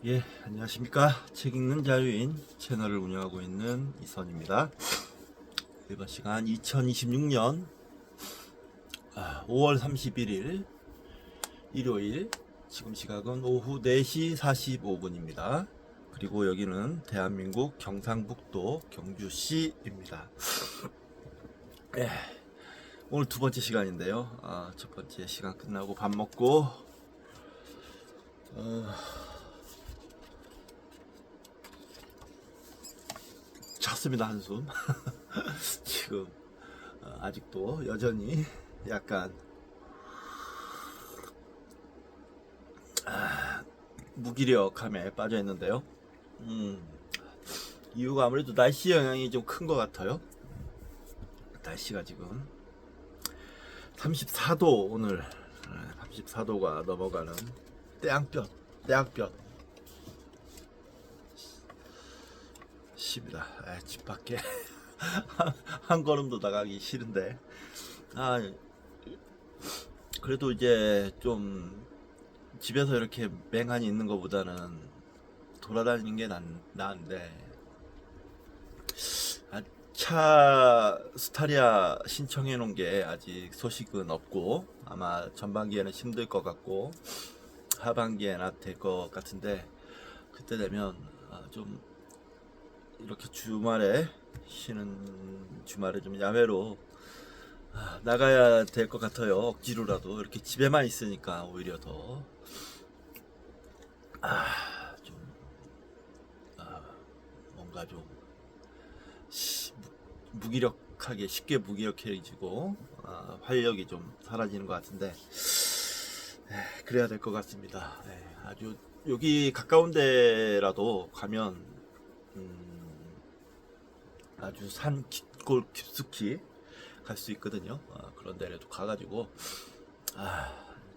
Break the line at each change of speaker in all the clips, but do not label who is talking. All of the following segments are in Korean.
예, 안녕하십니까. 책 읽는 자유인 채널을 운영하고 있는 이선입니다. 이번 시간 2026년 5월 31일 일요일, 지금 시각은 오후 4시 45분입니다. 그리고 여기는 대한민국 경상북도 경주시입니다. 예, 오늘 두 번째 시간인데요. 첫 번째 시간 끝나고 밥 먹고 잤습니다. 한숨. 지금 아직도 여전히 약간 무기력함에 빠져 있는데요. 이유가 아무래도 날씨 영향이 좀 큰 것 같아요. 날씨가 지금 34도, 오늘 34도가 넘어가는 때양볕 십니다. 집 밖에 한 걸음도 나가기 싫은데, 그래도 이제 좀 집에서 이렇게 맹한히 있는 것보다는 돌아다니는 게 나은데, 차 스타리아 신청해 놓은 게 아직 소식은 없고, 아마 전반기에는 힘들 것 같고 하반기에나 될 것 같은데, 그때 되면 좀 이렇게 주말에 쉬는 주말에 좀 야외로 나가야 될 것 같아요. 억지로라도. 이렇게 집에만 있으니까 오히려 더 좀 뭔가 좀 무기력하게, 쉽게 무기력해지고 활력이 좀 사라지는 것 같은데, 그래야 될 것 같습니다. 아주 여기 가까운 데라도 가면 음, 아주 산 깊고 깊숙이 갈 수 있거든요. 그런 데라도 가가지고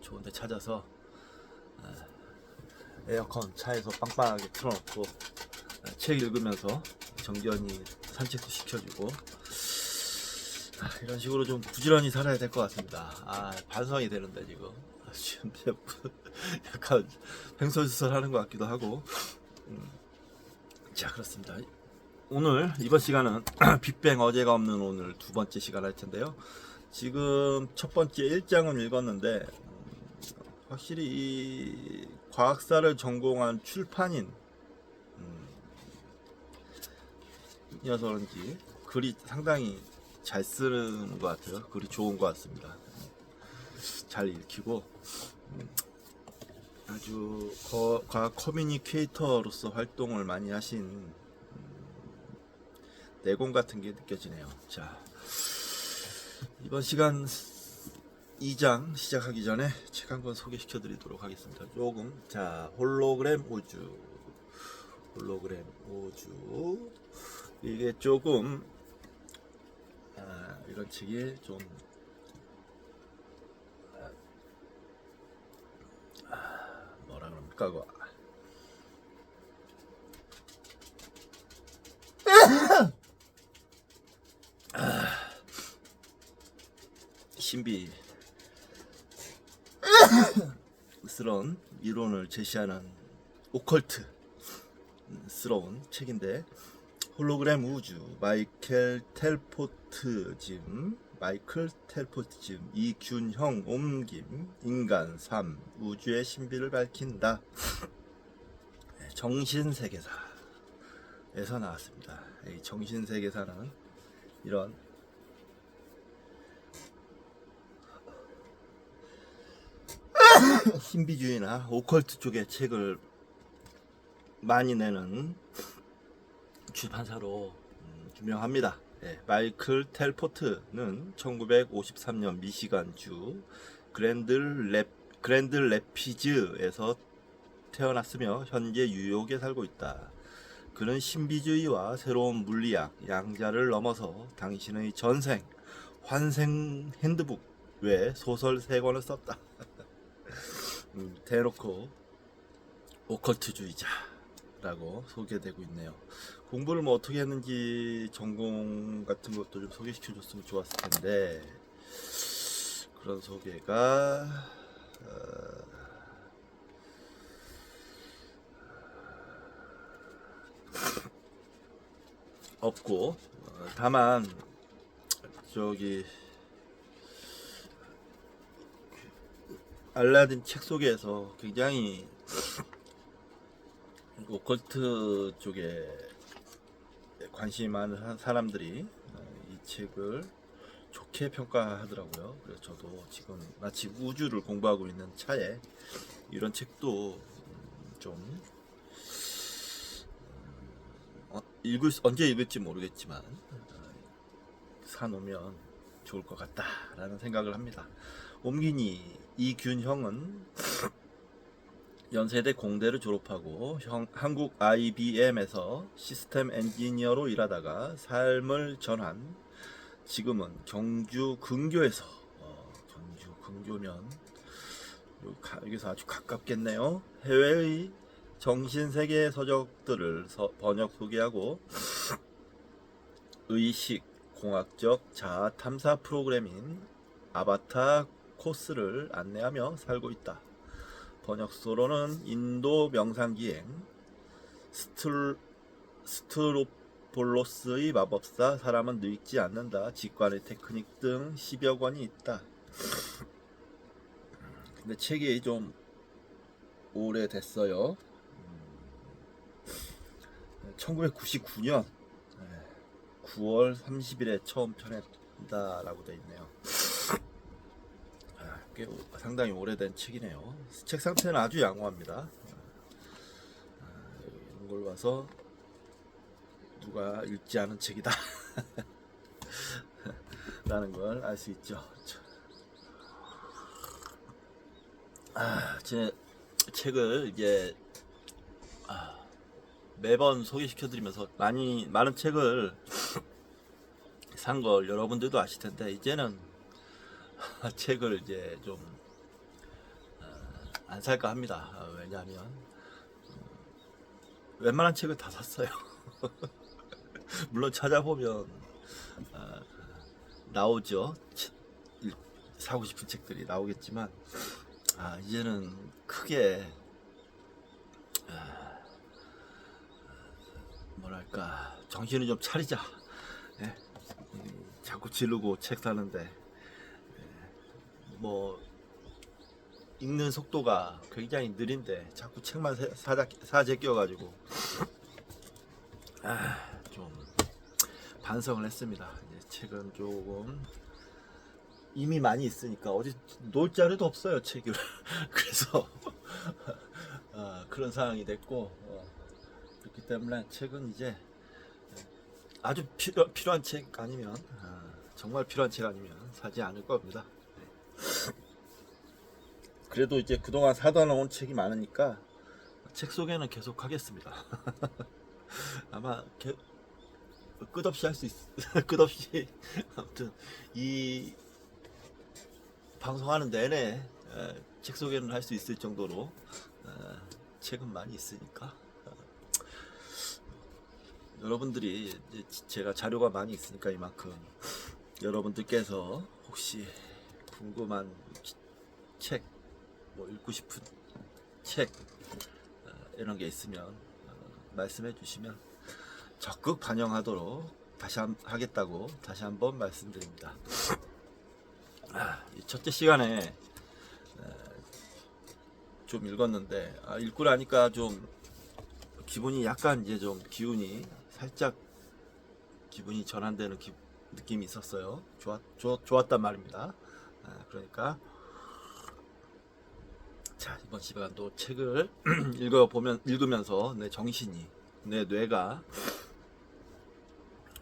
좋은 데 찾아서 에어컨 차에서 빵빵하게 틀어놓고 책 읽으면서 정전히 산책도 시켜주고, 이런 식으로 좀 부지런히 살아야 될 것 같습니다. 반성이 되는데 지금 약간 횡설수설하는 것 같기도 하고. 자, 그렇습니다. 오늘 이번 시간은 빅뱅 어제가 없는 오늘 두 번째 시간 할 텐데요. 지금 첫 번째 1장은 읽었는데, 확실히 이 과학사를 전공한 출판인 이어서 그런지 글이 상당히 잘 쓰는 것 같아요. 글이 좋은 것 같습니다. 잘 읽히고 아주 과학 커뮤니케이터로서 활동을 많이 하신 내공 같은 게 느껴지네요. 자, 이번 시간 2장 시작하기 전에 책 한 권 소개시켜 드리도록 하겠습니다. 자, 홀로그램 우주. 이게 조금 이런 책이 좀 뭐라 그럽니까, 그거. 신비스러운 이론을 제시하는 오컬트스러운 책인데, 홀로그램 우주, 마이클 텔포트즘, 이균형 옮김, 인간 삶, 우주의 신비를 밝힌다. 정신세계사에서 나왔습니다. 이 정신세계사는 이런 신비주의나 오컬트 쪽의 책을 많이 내는 출판사로 유명합니다. 마이클 텔포트는 1953년 미시간주 그랜드 래피즈에서 태어났으며 현재 뉴욕에 살고 있다. 그는 신비주의와 새로운 물리학, 양자를 넘어서 당신의 전생, 환생 핸드북 외 소설 3권을 썼다. 대놓고 오컬트주의자라고 소개되고 있네요. 공부를 뭐 어떻게 했는지 전공 같은 것도 좀 소개시켜 줬으면 좋았을 텐데, 그런 소개가 없고 다만 저기 알라딘 책 속에서 굉장히 오컬트 쪽에 관심이 많은 사람들이 이 책을 좋게 평가하더라고요. 그래서 저도 지금 마치 우주를 공부하고 있는 차에 이런 책도 좀 언제 읽을지 모르겠지만 사놓으면 좋을 것 같다라는 생각을 합니다. 옴기니 이균형은 연세대 공대를 졸업하고 한국 IBM에서 시스템 엔지니어로 일하다가 삶을 전환. 지금은 경주 근교에서 경주 근교면 여기서 아주 가깝겠네요. 해외의 정신세계 서적들을 번역 소개하고 의식 공학적 자아 탐사 프로그램인 아바타 코스를 안내하며 살고 있다. 번역서로는 인도 명상기행, 스트로폴로스의 마법사, 사람은 늙지 않는다, 직관의 테크닉 등 10여 권이 있다. 근데 책이 좀 오래됐어요. 1999년 9월 30일에 처음 펴냈다라고 되어 있네요. 꽤 상당히 오래된 책이네요. 책 상태는 아주 양호합니다. 이런 걸 봐서 누가 읽지 않은 책이다 라는 걸 알 수 있죠. 제 책을 이제 매번 소개시켜드리면서 많은 책을 산 걸 여러분들도 아실 텐데, 이제는 책을 이제 좀 안 살까 합니다. 왜냐하면 웬만한 책을 다 샀어요. 물론 찾아보면 나오죠. 사고 싶은 책들이 나오겠지만 이제는 크게 뭐랄까 정신을 좀 차리자. 예? 자꾸 지르고 책 사는데 뭐 읽는 속도가 굉장히 느린데 자꾸 책만 사재 끼워가지고 좀 반성을 했습니다. 이제 책은 조금 이미 많이 있으니까 어디 놓을 자리도 없어요, 책을. 그래서 그런 상황이 됐고 그렇기 때문에 책은 이제 아주 필요한 책 아니면 정말 필요한 책 아니면 사지 않을 겁니다. 그래도 이제 그동안 사다 놓은 책이 많으니까 책 소개는 계속 하겠습니다. 아마 끝없이 할 수 끝없이 아무튼 이 방송하는 내내 책 소개는 할 수 있을 정도로 책은 많이 있으니까 여러분들이 제가 자료가 많이 있으니까 이만큼 여러분들께서 혹시 궁금한 책, 뭐 읽고 싶은 책 이런 게 있으면 말씀해 주시면 적극 반영하도록 하겠다고 다시 한번 말씀드립니다. 첫째 시간에 좀 읽었는데 읽고 나니까 좀 기분이 약간 이제 좀 기운이 살짝 기분이 전환되는 느낌이 있었어요. 좋았단 말입니다. 그러니까 자, 이번 시간도 책을 읽으면서 내 정신이, 내 뇌가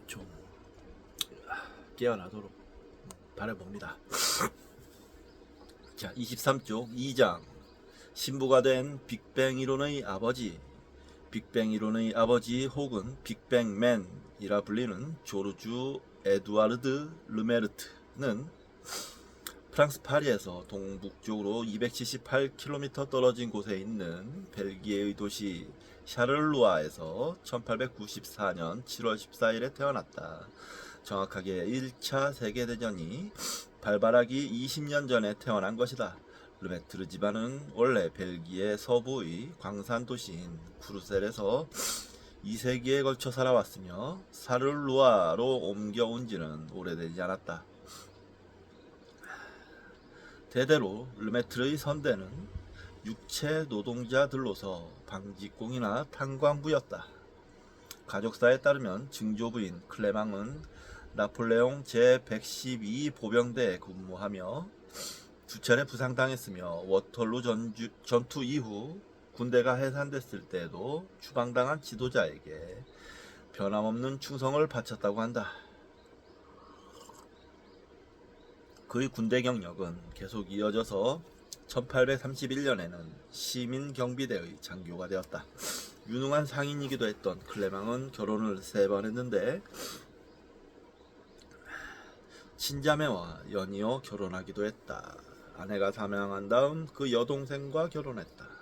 좀 깨어나도록 바라봅니다. 자, 23쪽 2장 신부가 된 빅뱅 이론의 아버지. 빅뱅 이론의 아버지 혹은 빅뱅맨이라 불리는 조르주 에두아르드 르메르트는 프랑스 파리에서 동북쪽으로 278km 떨어진 곳에 있는 벨기에의 도시 샤를루아에서 1894년 7월 14일에 태어났다. 정확하게 1차 세계대전이 발발하기 20년 전에 태어난 것이다. 르메트르 집안은 원래 벨기에 서부의 광산 도시인 쿠르셀에서 2세기에 걸쳐 살아왔으며 사르루아로 옮겨온 지는 오래되지 않았다. 대대로 르메트르의 선대는 육체 노동자들로서 방직공이나 탄광부였다. 가족사에 따르면 증조부인 클레망은 나폴레옹 제112 보병대에 근무하며 두 차례 부상당했으며 워털루 전투 이후 군대가 해산됐을 때에도 추방당한 지도자에게 변함없는 충성을 바쳤다고 한다. 그의 군대 경력은 계속 이어져서 1831년에는 시민경비대의 장교가 되었다. 유능한 상인이기도 했던 클레망은 결혼을 3번 했는데 친자매와 연이어 결혼하기도 했다. 아내가 사망한 다음 그 여동생과 결혼했다.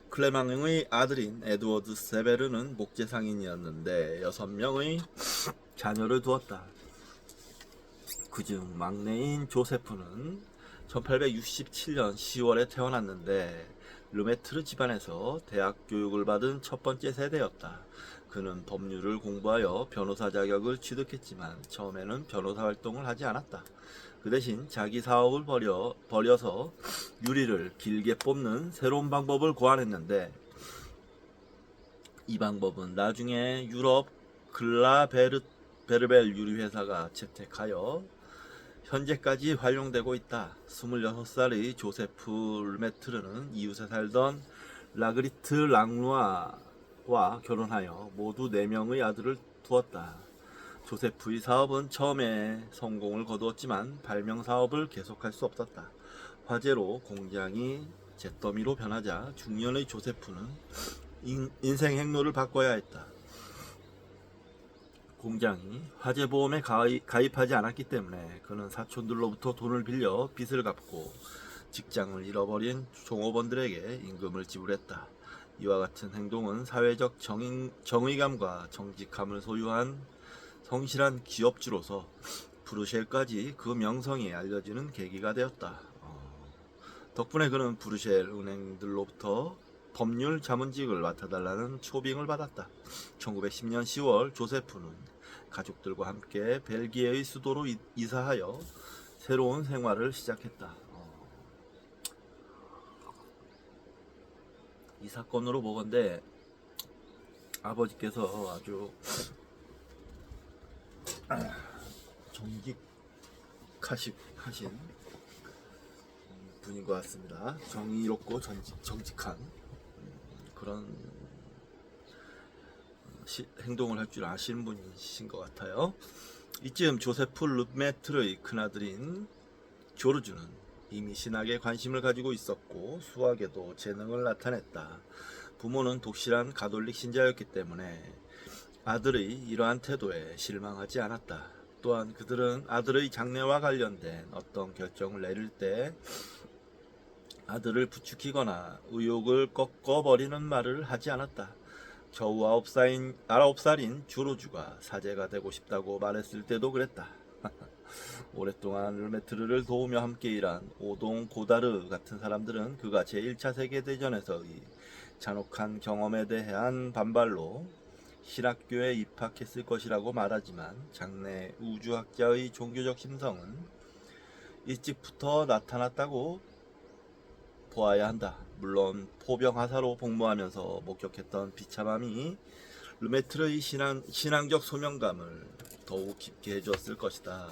클레망의 아들인 에드워드 세베르는 목재상인이었는데 6명의 자녀를 두었다. 그중 막내인 조세프는 1867년 10월에 태어났는데 르메트르 집안에서 대학 교육을 받은 첫 번째 세대였다. 그는 법률을 공부하여 변호사 자격을 취득했지만 처음에는 변호사 활동을 하지 않았다. 그 대신 자기 사업을 벌여서 유리를 길게 뽑는 새로운 방법을 고안했는데 이 방법은 나중에 유럽 글라베르벨 유리회사가 채택하여 현재까지 활용되고 있다. 26살의 조세프 르메트르는 이웃에 살던 라그리트 랑루아와 결혼하여 모두 4명의 아들을 두었다. 조세프의 사업은 처음에 성공을 거두었지만 발명 사업을 계속할 수 없었다. 화재로 공장이 잿더미로 변하자 중년의 조세프는 인생 행로를 바꿔야 했다. 공장이 화재보험에 가입하지 않았기 때문에 그는 사촌들로부터 돈을 빌려 빚을 갚고 직장을 잃어버린 종업원들에게 임금을 지불했다. 이와 같은 행동은 사회적 정의감과 정직함을 소유한 성실한 기업주로서 브루셀까지 그 명성이 알려지는 계기가 되었다. 덕분에 그는 브루셀 은행들로부터 법률 자문직을 맡아달라는 초빙을 받았다. 1910년 10월 조세프는 가족들과 함께 벨기에의 수도로 이사하여 새로운 생활을 시작했다. 이 사건으로 보건대 아버지께서 아주 정직하신 분인 것 같습니다. 정의롭고 정직한 그런 행동을 할 줄 아시는 분이신 것 같아요. 이쯤 조세프 르메트르의 큰아들인 조르주는 이미 신학에 관심을 가지고 있었고 수학에도 재능을 나타냈다. 부모는 독실한 가톨릭 신자였기 때문에 아들의 이러한 태도에 실망하지 않았다. 또한 그들은 아들의 장래와 관련된 어떤 결정을 내릴 때 아들을 부추기거나 의욕을 꺾어버리는 말을 하지 않았다. 겨우 9살인 주로주가 사제가 되고 싶다고 말했을 때도 그랬다. 오랫동안 르메트르를 도우며 함께 일한 오동 고다르 같은 사람들은 그가 제1차 세계대전에서의 잔혹한 경험에 대한 반발로 신학교에 입학했을 것이라고 말하지만 장래 우주학자의 종교적 심성은 일찍부터 나타났다고 보아야 한다. 물론 포병하사로 복무하면서 목격했던 비참함이 르메트르의 신앙적 소명감을 더욱 깊게 해주었을 것이다.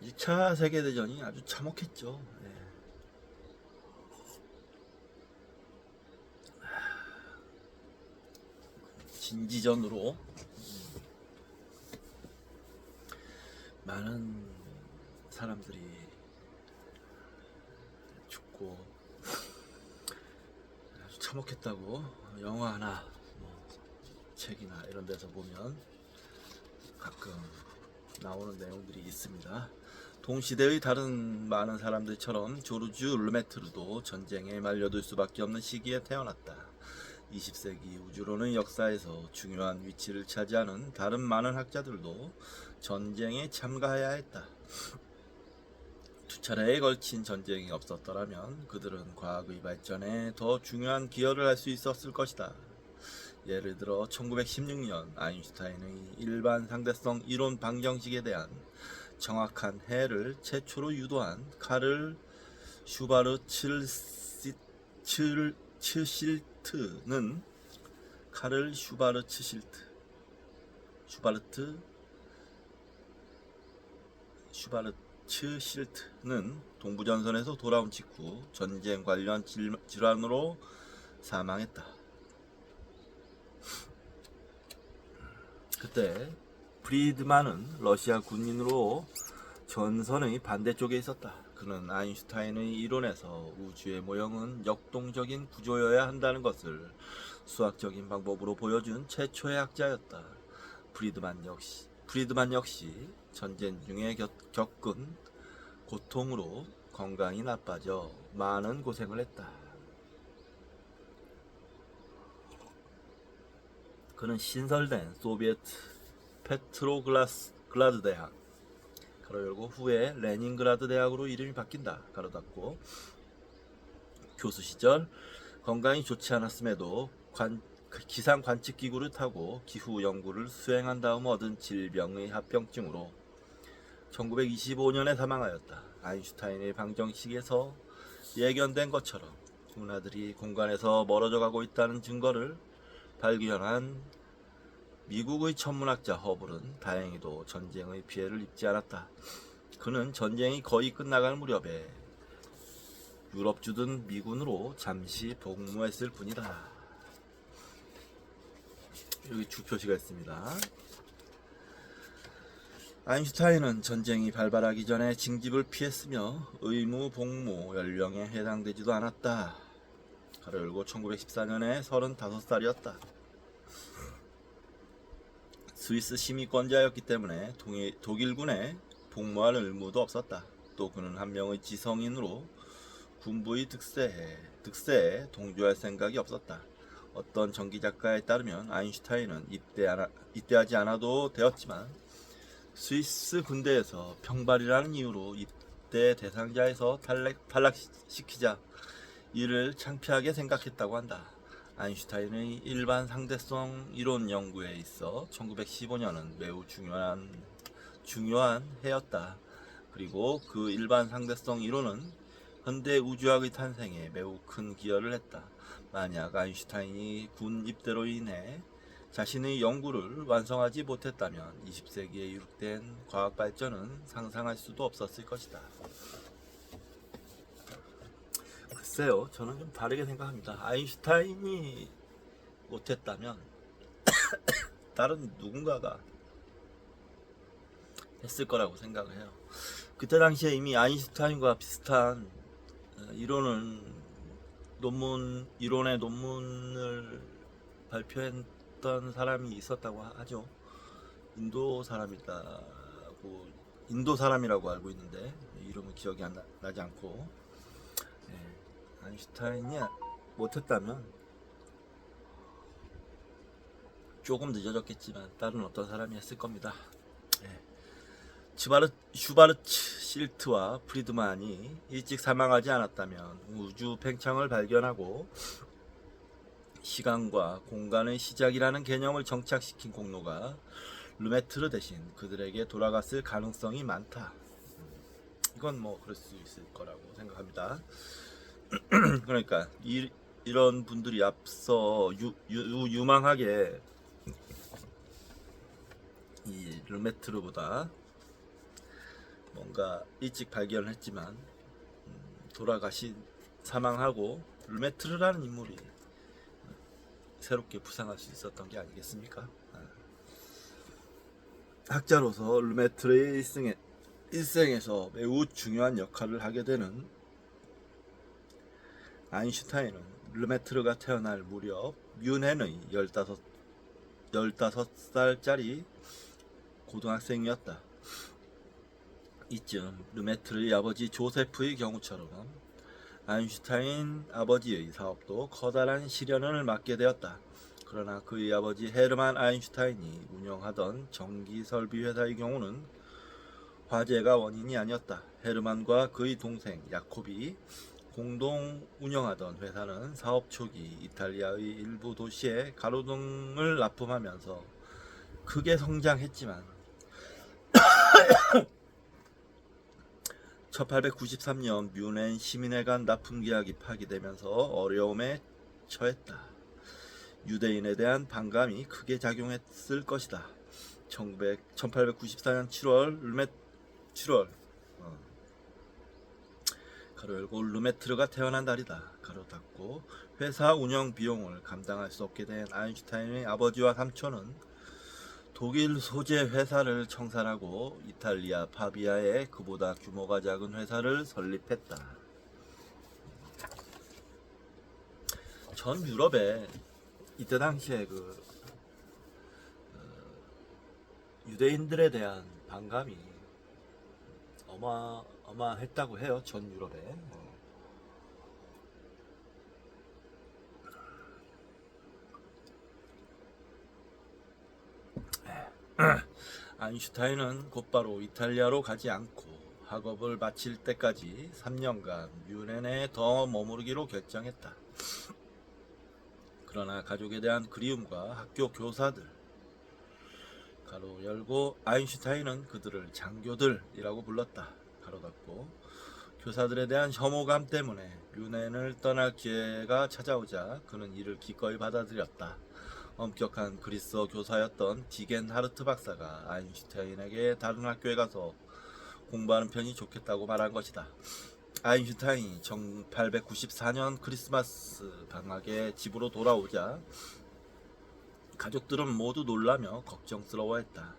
1차 세계대전이 아주 참혹했죠. 진지전으로 많은 사람들이 죽고 아주 참혹했다고 영화나 책이나 이런 데서 보면 가끔 나오는 내용들이 있습니다. 동시대의 다른 많은 사람들처럼 조르주 르메트르도 전쟁에 말려들 수밖에 없는 시기에 태어났다. 20세기 우주론의 역사에서 중요한 위치를 차지하는 다른 많은 학자들도 전쟁에 참가해야 했다. 두 차례에 걸친 전쟁이 없었더라면 그들은 과학의 발전에 더 중요한 기여를 할 수 있었을 것이다. 예를 들어 1916년 아인슈타인의 일반 상대성 이론 방정식에 대한 정확한 해를 최초로 유도한 카를 슈바르츠실트는 동부전선에서 돌아온 직후 전쟁 관련 질환으로 사망했다. 그때 프리드만은 러시아 군인으로 전선의 반대쪽에 있었다. 그는 아인슈타인의 이론에서 우주의 모형은 역동적인 구조여야 한다는 것을 수학적인 방법으로 보여준 최초의 학자였다. 프리드만 역시 전쟁 중에 겪은 고통으로 건강이 나빠져 많은 고생을 했다. 그는 신설된 소비에트 페트로그라드 대학 가로 열고 후에 레닌그라드 대학으로 이름이 바뀐다. 가로 닫고 교수 시절 건강이 좋지 않았음에도 기상 관측 기구를 타고 기후 연구를 수행한 다음 얻은 질병의 합병증으로 1925년에 사망하였다. 아인슈타인의 방정식에서 예견된 것처럼 은하들이 공간에서 멀어져 가고 있다는 증거를 발견한 미국의 천문학자 허블은 다행히도 전쟁의 피해를 입지 않았다. 그는 전쟁이 거의 끝나갈 무렵에 유럽 주둔 미군으로 잠시 복무했을 뿐이다. 여기 주표시가 있습니다. 아인슈타인은 전쟁이 발발하기 전에 징집을 피했으며 의무 복무 연령에 해당되지도 않았다. 가로 열고 1914년에 35살이었다. 스위스 시민권자였기 때문에 독일군에 복무할 의무도 없었다. 또 그는 한 명의 지성인으로 군부의 득세에 동조할 생각이 없었다. 어떤 전기작가에 따르면 아인슈타인은 입대하지 않아도 되었지만 스위스 군대에서 평발이라는 이유로 입대 대상자에서 탈락시키자 이를 창피하게 생각했다고 한다. 아인슈타인의 일반 상대성 이론 연구에 있어 1915년은 매우 중요한 해였다. 그리고 그 일반 상대성 이론은 현대 우주학의 탄생에 매우 큰 기여를 했다. 만약 아인슈타인이 군 입대로 인해 자신의 연구를 완성하지 못했다면 20세기에 이룩된 과학 발전은 상상할 수도 없었을 것이다. 글쎄요, 저는 좀 다르게 생각합니다. 아인슈타인이 못했다면 다른 누군가가 했을 거라고 생각을 해요. 그때 당시에 이미 아인슈타인과 비슷한 이론의 논문을 발표했던 사람이 있었다고 하죠. 인도 사람이라고 알고 있는데 이름은 기억이 나지 않고, 아인슈타인이 못했다면 조금 늦어졌겠지만 다른 어떤 사람이 했을 겁니다. 슈바르츠실트와 프리드만이 일찍 사망하지 않았다면 우주 팽창을 발견하고 시간과 공간의 시작이라는 개념을 정착시킨 공로가 르메트르 대신 그들에게 돌아갔을 가능성이 많다. 이건 뭐 그럴 수 있을 거라고 생각합니다. 그러니까 이런 분들이 앞서 유망하게 이 르메트르보다 뭔가 일찍 발견을 했지만 사망하고 르메트르라는 인물이 새롭게 부상할 수 있었던 게 아니겠습니까? 학자로서 르메트르의 일생에서 매우 중요한 역할을 하게 되는 아인슈타인은 르메트르가 태어날 무렵 뮌헨의 15살짜리 고등학생이었다. 이쯤 르메트르의 아버지 조세프의 경우처럼 아인슈타인 아버지의 사업도 커다란 시련을 맞게 되었다. 그러나 그의 아버지 헤르만 아인슈타인이 운영하던 전기설비 회사의 경우는 화재가 원인이 아니었다. 헤르만과 그의 동생 야콥이 공동 운영하던 회사는 사업 초기 이탈리아의 일부 도시에 가로등을 납품하면서 크게 성장했지만 1893년 뮌헨 시민회관 납품 계약이 파기되면서 어려움에 처했다. 유대인에 대한 반감이 크게 작용했을 것이다. 1894년 7월 가로 열고 르메트르가 태어난 날이다. 가로 닫고 회사 운영 비용을 감당할 수 없게 된 아인슈타인의 아버지와 삼촌은 독일 소재 회사를 청산하고 이탈리아 파비아에 그보다 규모가 작은 회사를 설립했다. 전 유럽에 이때 당시에 유대인들에 대한 반감이 어마어마했다고 해요. 전 유럽에. 아인슈타인은 곧바로 이탈리아로 가지 않고 학업을 마칠 때까지 3년간 뮌헨에 더 머무르기로 결정했다. 그러나 가족에 대한 그리움과 학교 교사들 가로 열고 아인슈타인은 그들을 장교들이라고 불렀다. 가로 닫고 교사들에 대한 혐오감 때문에 뮌헨을 떠날 기회가 찾아오자 그는 이를 기꺼이 받아들였다. 엄격한 그리스어 교사였던 디겐 하르트 박사가 아인슈타인에게 다른 학교에 가서 공부하는 편이 좋겠다고 말한 것이다. 아인슈타인이 1894년 크리스마스 방학에 집으로 돌아오자 가족들은 모두 놀라며 걱정스러워했다.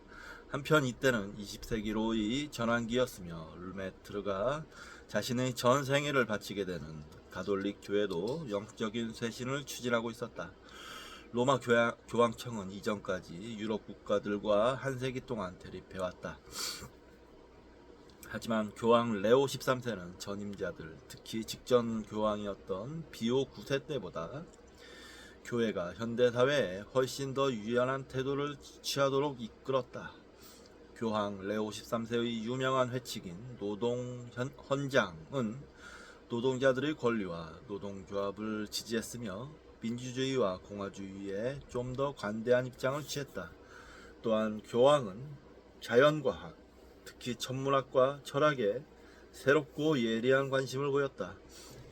한편 이때는 20세기로의 전환기였으며 르메트르가 자신의 전 생애를 바치게 되는 가톨릭 교회도 영적인 쇄신을 추진하고 있었다. 로마 교황청은 이전까지 유럽 국가들과 한 세기 동안 대립해왔다. 하지만 교황 레오 13세는 전임자들, 특히 직전 교황이었던 비오 9세 때보다 교회가 현대사회에 훨씬 더 유연한 태도를 취하도록 이끌었다. 교황 레오 13세의 유명한 회칙인 노동헌장은 노동자들의 권리와 노동조합을 지지했으며 민주주의와 공화주의에 좀 더 관대한 입장을 취했다. 또한 교황은 자연과학, 특히 천문학과 철학에 새롭고 예리한 관심을 보였다.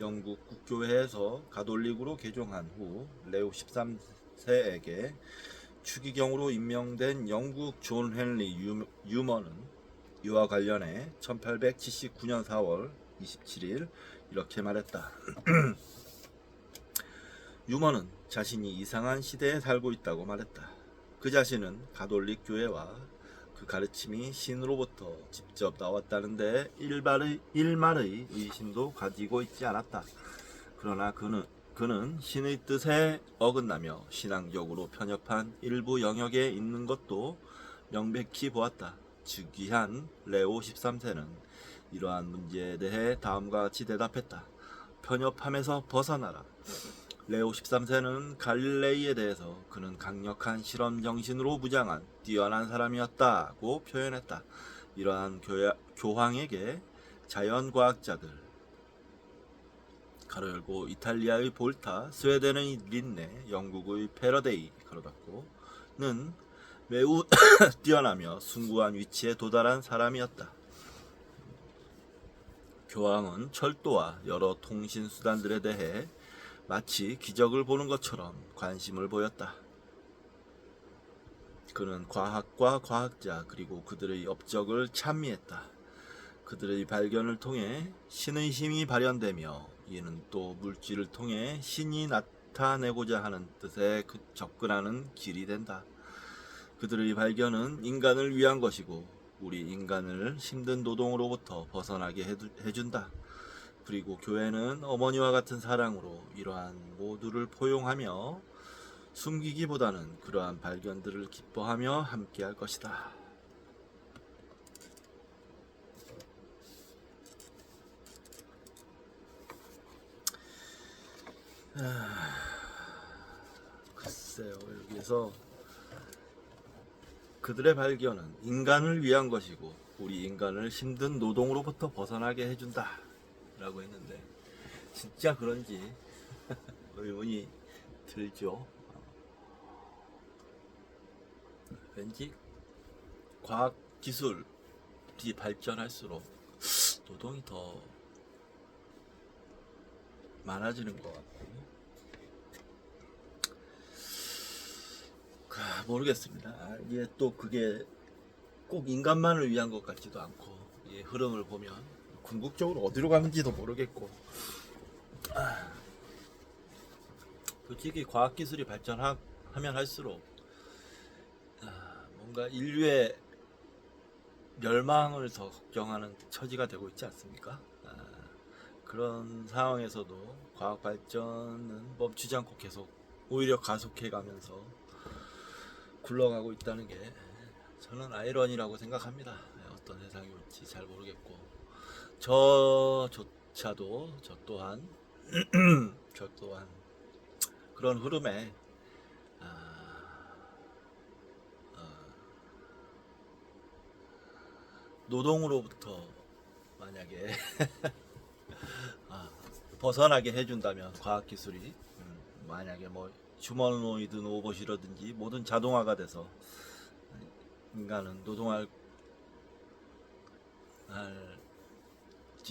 영국 국교회에서 가톨릭으로 개종한 후 레오 13세에게 추기경으로 임명된 영국 존 헨리 유머는 이와 관련해 1879년 4월 27일 이렇게 말했다. 유머는 자신이 이상한 시대에 살고 있다고 말했다. 그 자신은 가톨릭 교회와 그 가르침이 신으로부터 직접 나왔다는데 일말의 의심도 가지고 있지 않았다. 그러나 그는 신의 뜻에 어긋나며 신앙적으로 편협한 일부 영역에 있는 것도 명백히 보았다. 즉위한 레오 13세는 이러한 문제에 대해 다음과 같이 대답했다. 편협함에서 벗어나라. 레오 13세는 갈릴레이에 대해서 그는 강력한 실험 정신으로 무장한 뛰어난 사람이었다고 표현했다. 이러한 교황에게 자연과학자들 가로 열고 이탈리아의 볼타, 스웨덴의 린네, 영국의 패러데이 가로 닫고는 매우 뛰어나며 숭고한 위치에 도달한 사람이었다. 교황은 철도와 여러 통신 수단들에 대해 마치 기적을 보는 것처럼 관심을 보였다. 그는 과학과 과학자 그리고 그들의 업적을 찬미했다. 그들의 발견을 통해 신의 힘이 발현되며 이는 또 물질을 통해 신이 나타내고자 하는 뜻에 접근하는 길이 된다. 그들의 발견은 인간을 위한 것이고 우리 인간을 힘든 노동으로부터 벗어나게 해준다. 그리고 교회는 어머니와 같은 사랑으로 이러한 모두를 포용하며 숨기기보다는 그러한 발견들을 기뻐하며 함께할 것이다. 글쎄요, 여기서 그들의 발견은 인간을 위한 것이고 우리 인간을 힘든 노동으로부터 벗어나게 해준다 라고 했는데 진짜 그런지 의문이 들죠. 왠지 과학 기술이 발전할수록 노동이 더 많아지는 것 같고 모르겠습니다. 이게 또 그게 꼭 인간만을 위한 것 같지도 않고 이 흐름을 보면 궁극적으로 어디로 가는지도 모르겠고 솔직히 과학기술이 발전하면 할수록 뭔가 인류의 멸망을 더 걱정하는 처지가 되고 있지 않습니까? 그런 상황에서도 과학 발전은 멈추지 않고 계속 오히려 가속해 가면서 굴러가고 있다는 게 저는 아이러니라고 생각합니다. 어떤 세상이 올지 잘 모르겠고 저 또한 그런 흐름에 노동으로부터 만약에 벗어나게 해준다면 과학기술이 만약에 뭐 휴머노이드 로봇이라든지 모든 자동화가 돼서 인간은 노동하지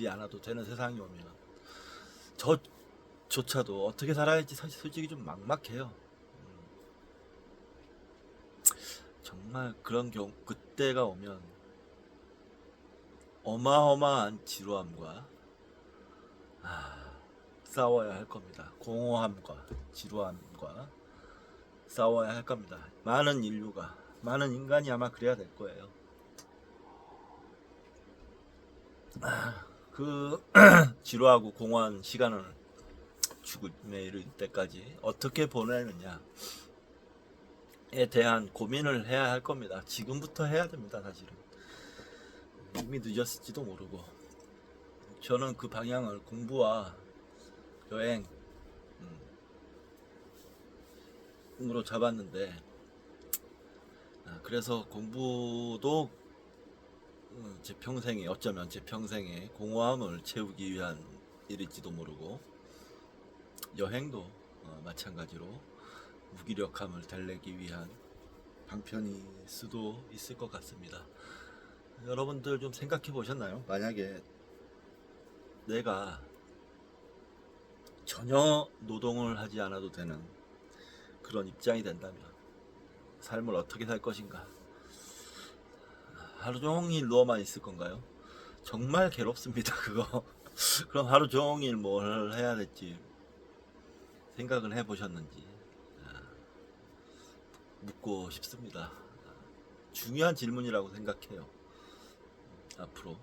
않아도 되는 세상이 오면 저조차도 어떻게 살아야 할지 사실 솔직히 좀 막막해요. 정말 그런 경우 그때가 오면 어마어마한 지루함과 싸워야 할 겁니다. 공허함과 지루함과 싸워야 할 겁니다. 많은 인간이 아마 그래야 될 거예요. 그 지루하고 공허한 시간을 죽음에 이를 때까지 어떻게 보내느냐에 대한 고민을 해야 할 겁니다. 지금부터 해야 됩니다. 사실은 이미 늦었을지도 모르고 저는 그 방향을 공부와 여행으로 잡았는데 그래서 공부도 어쩌면 제 평생의 공허함을 채우기 위한 일일지도 모르고 여행도 마찬가지로 무기력함을 달래기 위한 방편일 수도 있을 것 같습니다. 여러분들 좀 생각해 보셨나요? 만약에 내가 전혀 노동을 하지 않아도 되는 그런 입장이 된다면 삶을 어떻게 살 것인가? 하루 종일 누워만 있을 건가요? 정말 괴롭습니다, 그거. 그럼 하루 종일 뭘 해야 될지 생각을 해보셨는지 묻고 싶습니다. 중요한 질문이라고 생각해요. 앞으로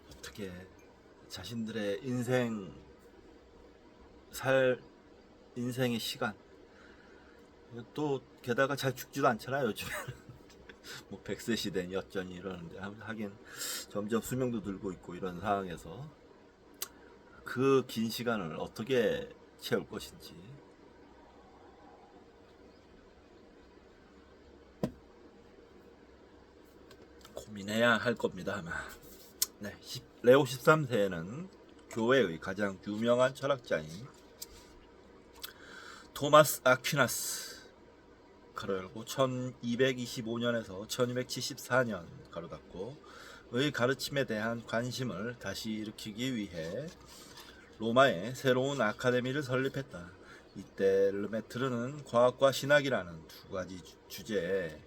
어떻게 자신들의 인생의 시간 또 게다가 잘 죽지도 않잖아요, 요즘에는. 뭐 100세 시대니 여전히 이러는데 하긴 점점 수명도 늘고 있고 이런 상황에서 그 긴 시간을 어떻게 채울 것인지 고민해야 할 겁니다, 아마. 네, 레오 13세는 교회의 가장 유명한 철학자인 토마스 아퀴나스 가로 열고 1225년에서 1274년 가로 닫고의 가르침에 대한 관심을 다시 일으키기 위해 로마에 새로운 아카데미를 설립했다. 이때 르메트르는 과학과 신학이라는 두 가지 주제에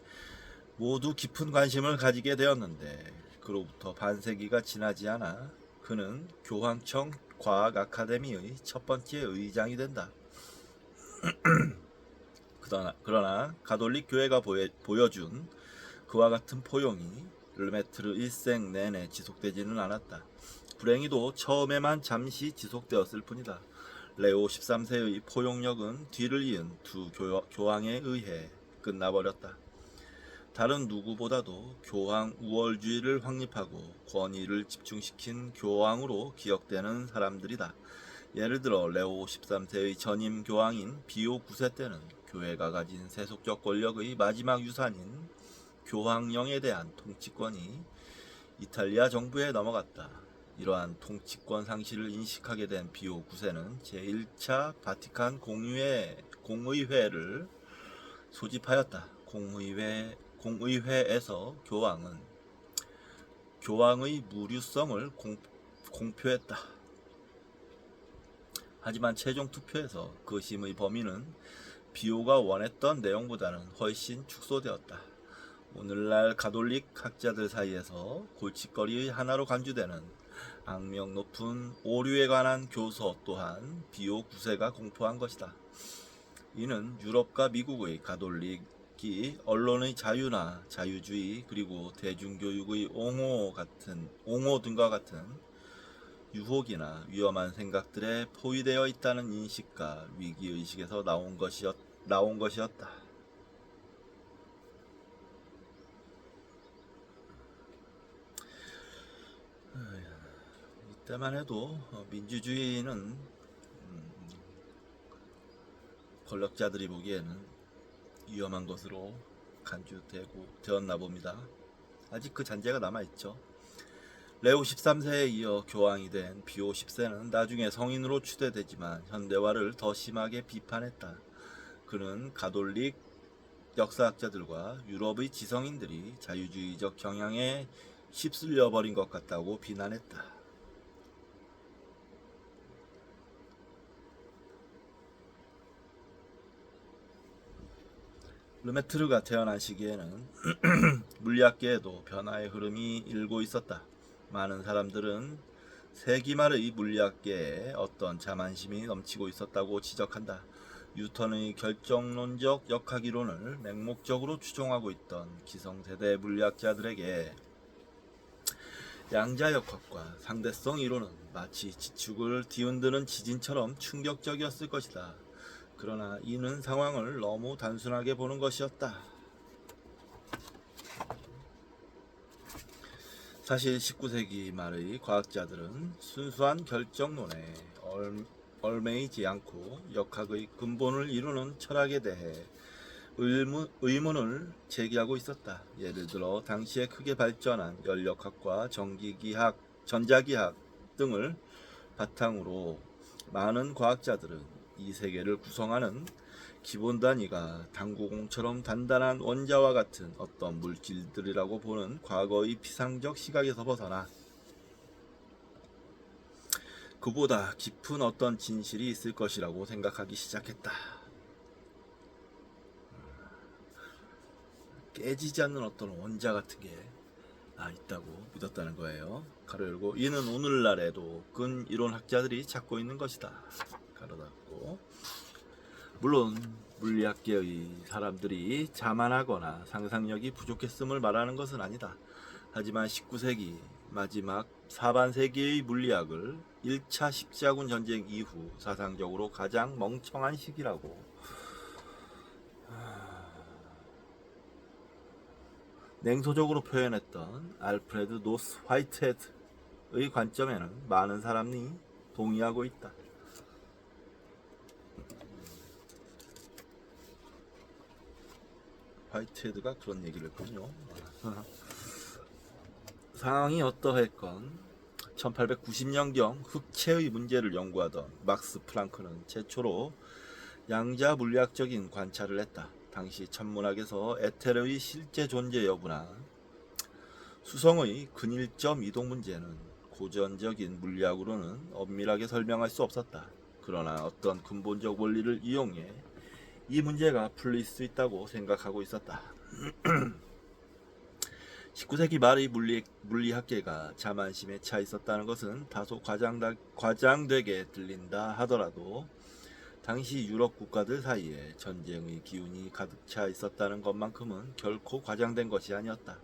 모두 깊은 관심을 가지게 되었는데 그로부터 반세기가 지나지 않아 그는 교황청 과학 아카데미의 첫 번째 의장이 된다. 그러나 가톨릭 교회가 보여준 그와 같은 포용이 르메트르 일생 내내 지속되지는 않았다. 불행히도 처음에만 잠시 지속되었을 뿐이다. 레오 13세의 포용력은 뒤를 이은 두 교황에 의해 끝나버렸다. 다른 누구보다도 교황 우월주의를 확립하고 권위를 집중시킨 교황으로 기억되는 사람들이다. 예를 들어 레오 13세의 전임 교황인 비오 9세 때는 교회가 가진 세속적 권력의 마지막 유산인 교황령에 대한 통치권이 이탈리아 정부에 넘어갔다. 이러한 통치권 상실을 인식하게 된 비오 9세는 제1차 바티칸 공의회를 소집하였다. 공의회에서 교황의 무류성을 공표했다. 하지만 최종 투표에서 그 심의 범위는 비오가 원했던 내용보다는 훨씬 축소되었다. 오늘날 가톨릭 학자들 사이에서 골칫거리의 하나로 간주되는 악명 높은 오류에 관한 교서 또한 비오 9세가 공포한 것이다. 이는 유럽과 미국의 가톨릭이 언론의 자유나 자유주의 그리고 대중교육의 옹호 등과 같은 유혹이나 위험한 생각들에 포위되어 있다는 인식과 위기의식에서 나온 것이었다. 이때만 해도 민주주의는 권력자들이 보기에는 위험한 것으로 간주되었나 봅니다. 아직 그 잔재가 남아있죠. 레오 13세에 이어 교황이 된 비오 10세는 나중에 성인으로 추대되지만 현대화를 더 심하게 비판했다. 그는 가톨릭 역사학자들과 유럽의 지성인들이 자유주의적 경향에 휩쓸려 버린 것 같다고 비난했다. 르메트르가 태어난 시기에는 물리학계에도 변화의 흐름이 일고 있었다. 많은 사람들은 세기 말의 물리학계에 어떤 자만심이 넘치고 있었다고 지적한다. 뉴턴의 결정론적 역학이론을 맹목적으로 추종하고 있던 기성세대 물리학자들에게 양자역학과 상대성 이론은 마치 지축을 뒤흔드는 지진처럼 충격적이었을 것이다. 그러나 이는 상황을 너무 단순하게 보는 것이었다. 사실 19세기 말의 과학자들은 순수한 결정론에 얽매이지 않고 역학의 근본을 이루는 철학에 대해 의문을 제기하고 있었다. 예를 들어 당시에 크게 발전한 연력학과 전자기학 등을 바탕으로 많은 과학자들은 이 세계를 구성하는 기본 단위가 당구공처럼 단단한 원자와 같은 어떤 물질들이라고 보는 과거의 피상적 시각에서 벗어나 그보다 깊은 어떤 진실이 있을 것이라고 생각하기 시작했다. 깨지지 않는 어떤 원자 같은 게 있다고 믿었다는 거예요. 가로 열고 이는 오늘날에도 근 이론학자들이 찾고 있는 것이다. 가로 닫고 물론 물리학계의 사람들이 자만하거나 상상력이 부족했음을 말하는 것은 아니다. 하지만 19세기 마지막 사반세기의 물리학을 1차 십자군 전쟁 이후 사상적으로 가장 멍청한 시기라고 냉소적으로 표현했던 알프레드 노스 화이트헤드의 관점에는 많은 사람이 동의하고 있다. 화이트헤드가 그런 얘기를 했군요. 상황이 어떠했건 1890년경 흑체의 문제를 연구하던 막스 플랑크는 최초로 양자 물리학적인 관찰을 했다. 당시 천문학에서 에테르의 실제 존재 여부나 수성의 근일점 이동 문제는 고전적인 물리학으로는 엄밀하게 설명할 수 없었다. 그러나 어떤 근본적 원리를 이용해 이 문제가 풀릴 수 있다고 생각하고 있었다. 19세기 말의 물리학계가 자만심에 차 있었다는 것은 다소 과장되게 들린다 하더라도 당시 유럽 국가들 사이에 전쟁의 기운이 가득 차 있었다는 것만큼은 결코 과장된 것이 아니었다.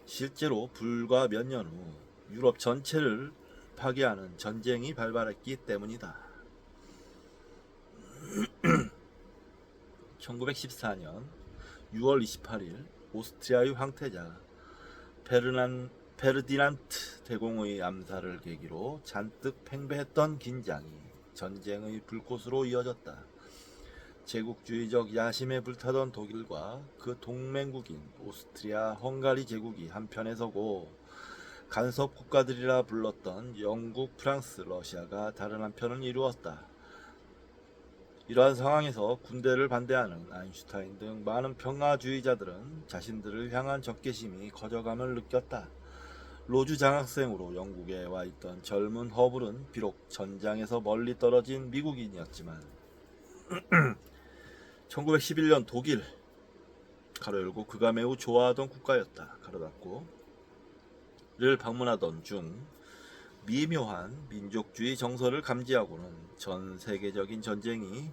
실제로 불과 몇 년 후 유럽 전체를 파괴하는 전쟁이 발발했기 때문이다. 1914년 6월 28일 오스트리아의 황태자 페르디난트 대공의 암살을 계기로 잔뜩 팽배했던 긴장이 전쟁의 불꽃으로 이어졌다. 제국주의적 야심에 불타던 독일과 그 동맹국인 오스트리아 헝가리 제국이 한편에 서고 간섭 국가들이라 불렀던 영국, 프랑스, 러시아가 다른 한편을 이루었다. 이러한 상황에서 군대를 반대하는 아인슈타인 등 많은 평화주의자들은 자신들을 향한 적개심이 커져감을 느꼈다. 로주 장학생으로 영국에 와 있던 젊은 허블은 비록 전장에서 멀리 떨어진 미국인이었지만 1911년 독일 가로 열고 그가 매우 좋아하던 국가였다. 가로 닫고 를 방문하던 중 미묘한 민족주의 정서를 감지하고는 전 세계적인 전쟁이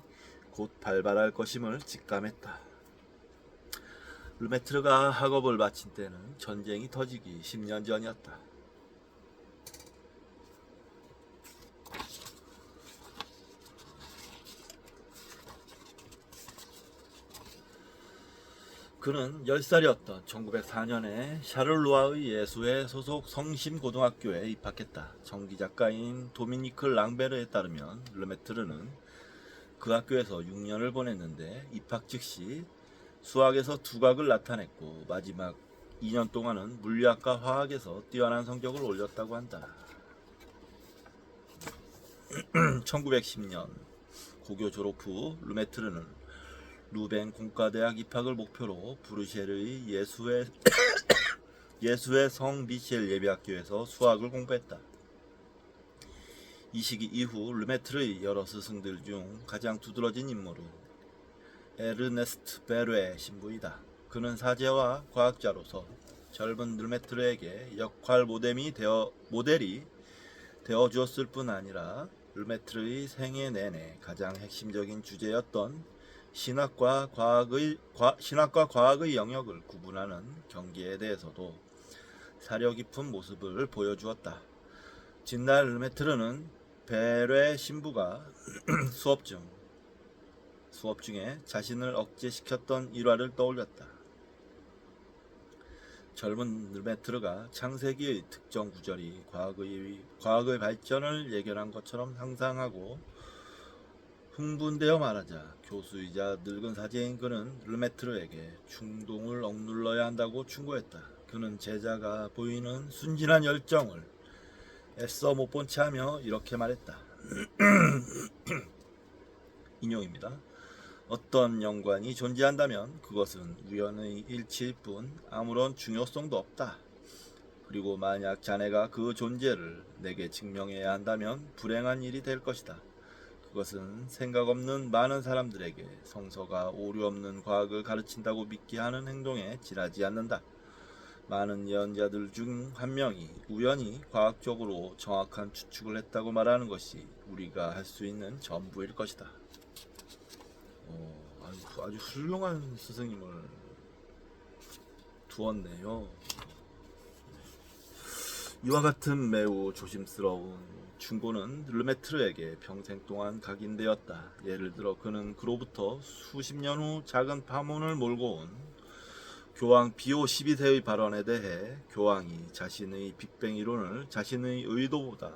곧 발발할 것임을 직감했다. 르메트르가 학업을 마친 때는 전쟁이 터지기 10년 전이었다. 그는 10살이었던 1904년에 샤를루아의 예수회 소속 성심고등학교에 입학했다. 전기작가인 도미니크 랑베르에 따르면 르메트르는 그 학교에서 6년을 보냈는데 입학 즉시 수학에서 두각을 나타냈고 마지막 2년 동안은 물리학과 화학에서 뛰어난 성적을 올렸다고 한다. 1910년 고교 졸업 후 르메트르는 루벤 공과대학 입학을 목표로 브루셀의 예수회 성 미셸 예비학교에서 수학을 공부했다. 이 시기 이후 르메트르의 여러 스승들 중 가장 두드러진 인물은 에르네스트 베르의 신부이다. 그는 사제와 과학자로서 젊은 르메트르에게 역할 모델이 되어 주었을 뿐 아니라 르메트르의 생애 내내 가장 핵심적인 주제였던 신학과 과학의 영역을 구분하는 경계에 대해서도 사려 깊은 모습을 보여주었다. 진날 르메트르는 베르의 신부가 수업 중에 자신을 억제시켰던 일화를 떠올렸다. 젊은 르메트르가 창세기의 특정 구절이 과학의 발전을 예견한 것처럼 상상하고 흥분되어 말하자 교수이자 늙은 사제인 그는 르메트르에게 충동을 억눌러야 한다고 충고했다. 그는 제자가 보이는 순진한 열정을 애써 못 본 채 하며 이렇게 말했다. 인용입니다. 어떤 연관이 존재한다면 그것은 우연의 일치일 뿐 아무런 중요성도 없다. 그리고 만약 자네가 그 존재를 내게 증명해야 한다면 불행한 일이 될 것이다. 그것은 생각 없는 많은 사람들에게 성서가 오류 없는 과학을 가르친다고 믿게 하는 행동에 지나지 않는다. 많은 예언자들 중 한 명이 우연히 과학적으로 정확한 추측을 했다고 말하는 것이 우리가 할 수 있는 전부일 것이다. 아주 훌륭한 스승님을 두었네요. 이와 같은 매우 조심스러운 충고는 르메트르에게 평생 동안 각인되었다. 예를 들어 그는 그로부터 수십 년 후 작은 파문을 몰고 온 교황 비오 12세의 발언에 대해 교황이 자신의 빅뱅 이론을 자신의 의도보다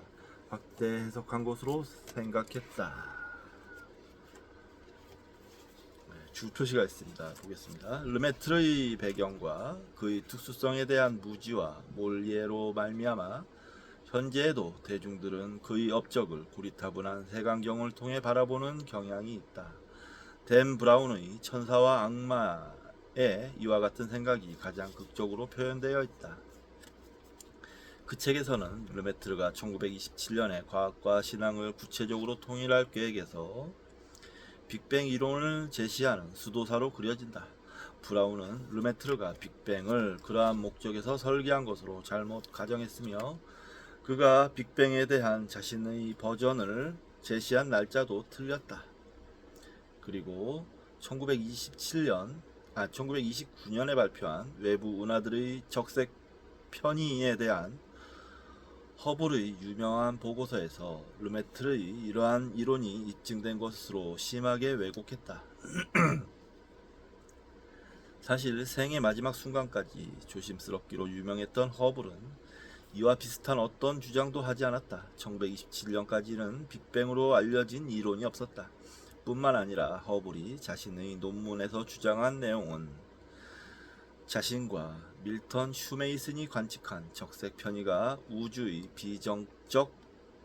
확대 해석한 것으로 생각했다. 주표시가 있습니다. 보겠습니다. 르메트르의 배경과 그의 특수성에 대한 무지와 몰예로 말미암아 현재에도 대중들은 그의 업적을 고리타분한 색안경을 통해 바라보는 경향이 있다. 댄 브라운의 천사와 악마에 이와 같은 생각이 가장 극적으로 표현되어 있다. 그 책에서는 르메트르가 1927년에 과학과 신앙을 구체적으로 통일할 계획에서 빅뱅 이론을 제시하는 수도사로 그려진다. 브라운은 르메트르가 빅뱅을 그러한 목적에서 설계한 것으로 잘못 가정했으며 그가 빅뱅에 대한 자신의 버전을 제시한 날짜도 틀렸다. 그리고 1929년에 발표한 외부 은하들의 적색 편의에 대한 허블의 유명한 보고서에서 르메트르의 이러한 이론이 입증된 것으로 심하게 왜곡했다. 사실 생의 마지막 순간까지 조심스럽기로 유명했던 허블은 이와 비슷한 어떤 주장도 하지 않았다. 1927년까지는 빅뱅으로 알려진 이론이 없었다. 뿐만 아니라 허블이 자신의 논문에서 주장한 내용은 자신과 밀턴 슈메이슨이 관측한 적색 편의가 우주의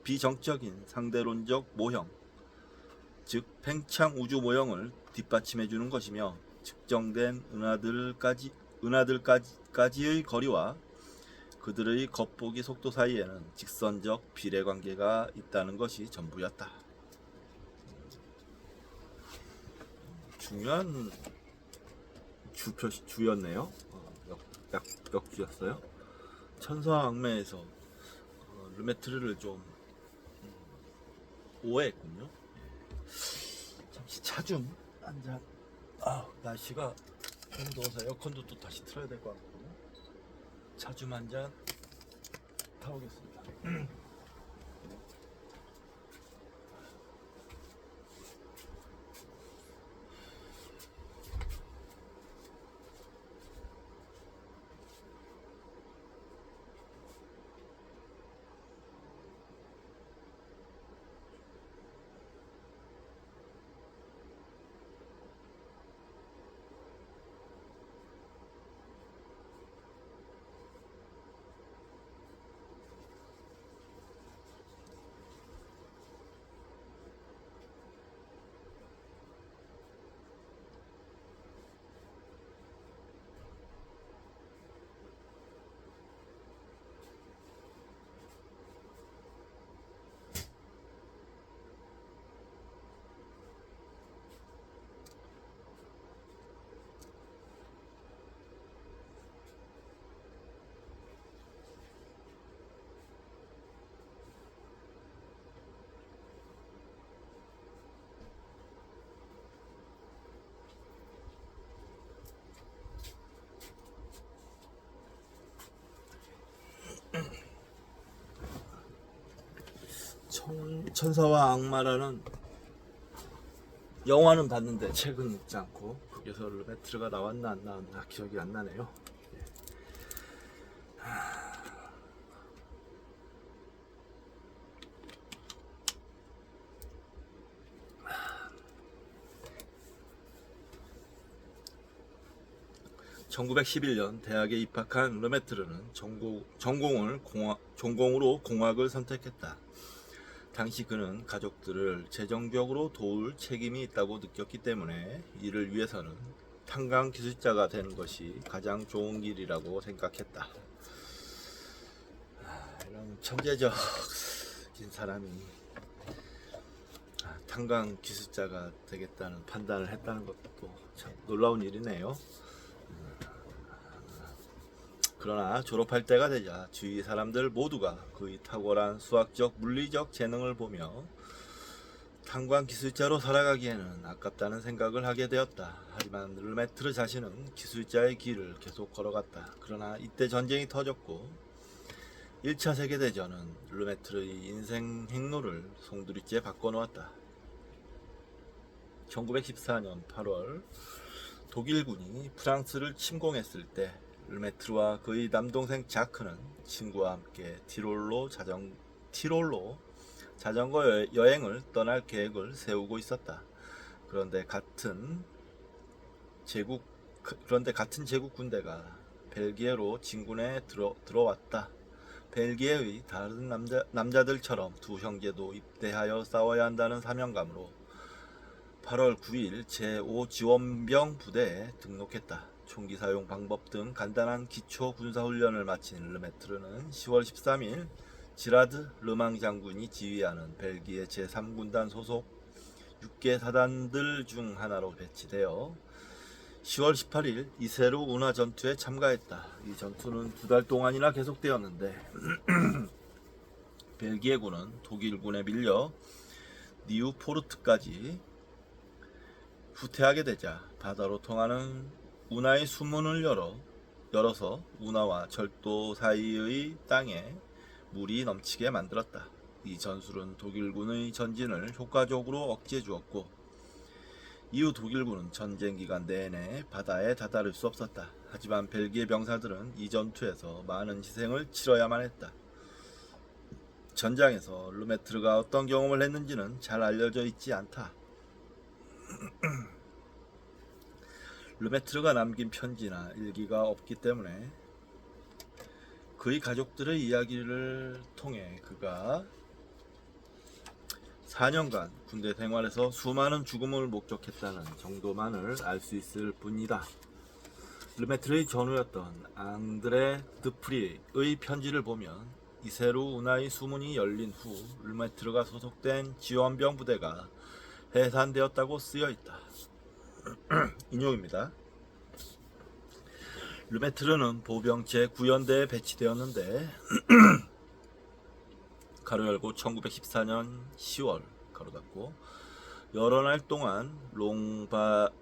비정적인 상대론적 모형, 즉 팽창 우주 모형을 뒷받침해주는 것이며 측정된 은하들까지의 거리와 그들의 겉보기 속도 사이에는 직선적 비례관계가 있다는 것이 전부였다. 중요한 주였네요. 역주였어요. 천사와 악매에서 르메트르를 좀 오해했군요. 잠시 차 좀 앉아. 날씨가 너무 더워서 에어컨도 또 다시 틀어야 될 것 같거든요. 차 좀 한 잔 타오겠습니다. 천사와 악마라는 영화는 봤는데 책은 읽지 않고 거기서 르메트르가 나왔나 안 나왔나 기억이 안 나네요. 1911년 대학에 입학한 르메트르는 전공으로 공학을 선택했다. 당시 그는 가족들을 재정적으로 도울 책임이 있다고 느꼈기 때문에 이를 위해서는 탄광 기술자가 되는 것이 가장 좋은 길이라고 생각했다. 이런 천재적인 사람이 탄광 기술자가 되겠다는 판단을 했다는 것도 참 놀라운 일이네요. 그러나 졸업할 때가 되자 주위 사람들 모두가 그의 탁월한 수학적, 물리적 재능을 보며 탄광 기술자로 살아가기에는 아깝다는 생각을 하게 되었다. 하지만 르메트르 자신은 기술자의 길을 계속 걸어갔다. 그러나 이때 전쟁이 터졌고 1차 세계대전은 르메트르의 인생 행로를 송두리째 바꿔놓았다. 1914년 8월 독일군이 프랑스를 침공했을 때 르메트르와 그의 남동생 자크는 친구와 함께 티롤로 자전거 여행을 떠날 계획을 세우고 있었다. 그런데 같은 제국 군대가 벨기에로 진군에 들어왔다. 벨기에의 다른 남자들처럼 두 형제도 입대하여 싸워야 한다는 사명감으로 8월 9일 제5지원병 부대에 등록했다. 총기 사용 방법 등 간단한 기초 군사훈련을 마친 르메트르는 10월 13일 지라드 르망 장군이 지휘하는 벨기에 제3군단 소속 6개 사단들 중 하나로 배치되어 10월 18일 이세르 운하 전투에 참가했다. 이 전투는 2달 동안이나 계속되었는데 벨기에군은 독일군에 밀려 니우포르트까지 후퇴하게 되자 바다로 통하는 운하의 수문을 열어서 운하와 절도 사이의 땅에 물이 넘치게 만들었다. 이 전술은 독일군의 전진을 효과적으로 억제해 주었고 이후 독일군은 전쟁 기간 내내 바다에 다다를 수 없었다. 하지만 벨기에 병사들은 이 전투에서 많은 희생을 치러야만 했다. 전장에서 르메트르가 어떤 경험을 했는지는 잘 알려져 있지 않다. 르메트르가 남긴 편지나 일기가 없기 때문에 그의 가족들의 이야기를 통해 그가 4년간 군대 생활에서 수많은 죽음을 목격했다는 정도만을 알 수 있을 뿐이다. 르메트르의 전우였던 앙드레 드프리의 편지를 보면 이세루 운하의 수문이 열린 후 르메트르가 소속된 지원병 부대가 해산되었다고 쓰여 있다. 인용입니다. 르메트르는 보병 제9연대에 배치되었는데 가로 열고 1914년 10월 가로 닫고 여러 날 동안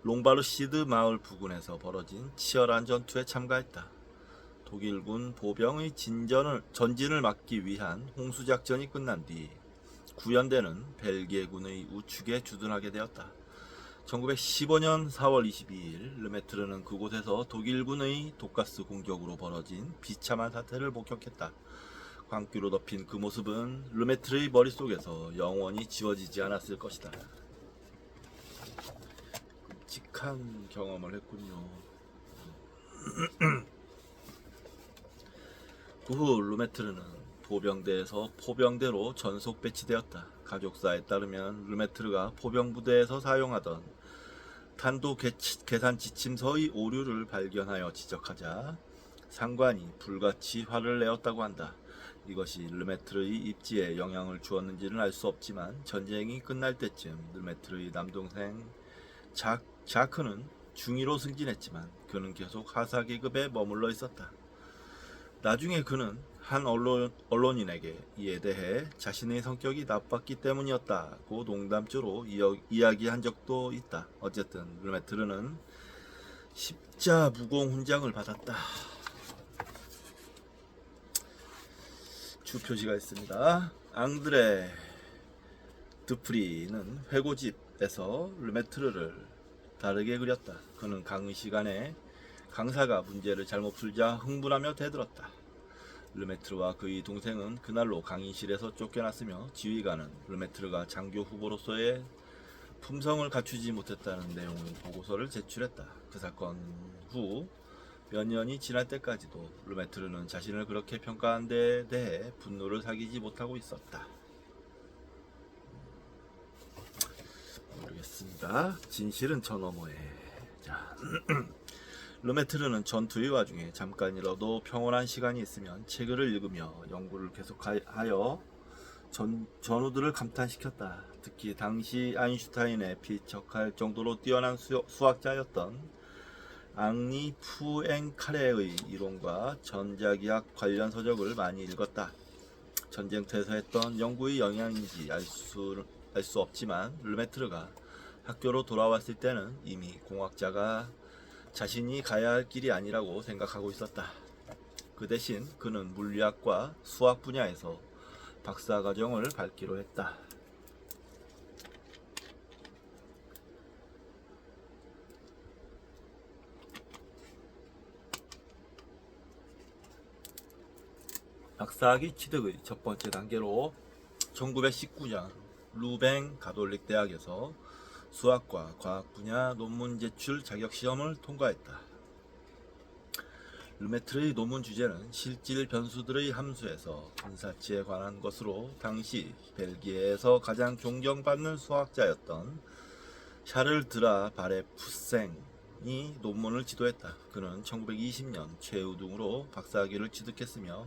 롱바르시드 마을 부근에서 벌어진 치열한 전투에 참가했다. 독일군 보병의 전진을 막기 위한 홍수작전이 끝난 뒤 구연대는 벨기에군의 우측에 주둔하게 되었다. 1915년 4월 22일 르메트르는 그곳에서 독일군의 독가스 공격으로 벌어진 비참한 사태를 목격했다. 광기로 덮인 그 모습은 르메트르의 머릿속에서 영원히 지워지지 않았을 것이다. 끔찍한 경험을 했군요. 그 후 르메트르는 보병대에서 포병대로 전속 배치되었다. 가족사에 따르면 르메트르가 포병부대에서 사용하던 탄도 계산 지침서의 오류를 발견하여 지적하자 상관이 불같이 화를 내었다고 한다. 이것이 르메트르의 입지에 영향을 주었는지는 알 수 없지만 전쟁이 끝날 때쯤 르메트르의 남동생 자크는 중위로 승진했지만 그는 계속 하사 계급에 머물러 있었다. 나중에 그는 한 언론인에게 이에 대해 자신의 성격이 나빴기 때문이었다고 농담조로 이야기한 적도 있다. 어쨌든 르메트르는 십자 무공 훈장을 받았다. 주 표시가 있습니다. 앙드레 드프리는 회고집에서 르메트르를 다르게 그렸다. 그는 강의 시간에 강사가 문제를 잘못 풀자 흥분하며 대들었다. 르메트르와 그의 동생은 그날로 강의실에서 쫓겨났으며 지휘관은 르메트르가 장교 후보로서의 품성을 갖추지 못했다는 내용의 보고서를 제출했다. 그 사건 후 몇 년이 지날 때까지도 르메트르는 자신을 그렇게 평가한 데에 대해 분노를 사귀지 못하고 있었다. 모르겠습니다. 진실은 저 너머에. 자, 르메트르는 전투의 와중에 잠깐이라도 평온한 시간이 있으면 책을 읽으며 연구를 계속하여 전우들을 감탄시켰다. 특히 당시 아인슈타인에 비척할 정도로 뛰어난 수학자였던 앙리 푸엥카레의 이론과 전자기학 관련 서적을 많이 읽었다. 전쟁터에서 했던 연구의 영향인지 알 수 없지만 르메트르가 학교로 돌아왔을 때는 이미 공학자가 자신이 가야 할 길이 아니라고 생각하고 있었다. 그 대신 그는 물리학과 수학 분야에서 박사과정을 밟기로 했다. 박사학위 취득의 첫 번째 단계로 1919년 루뱅 가톨릭 대학에서 수학과 과학 분야 논문 제출 자격 시험을 통과했다. 르메트르의 논문 주제는 실질 변수들의 함수에서 분사치에 관한 것으로 당시 벨기에에서 가장 존경받는 수학자였던 샤를 드라 바레 푸생이 논문을 지도했다. 그는 1920년 최후 등으로 박사학위를 취득했으며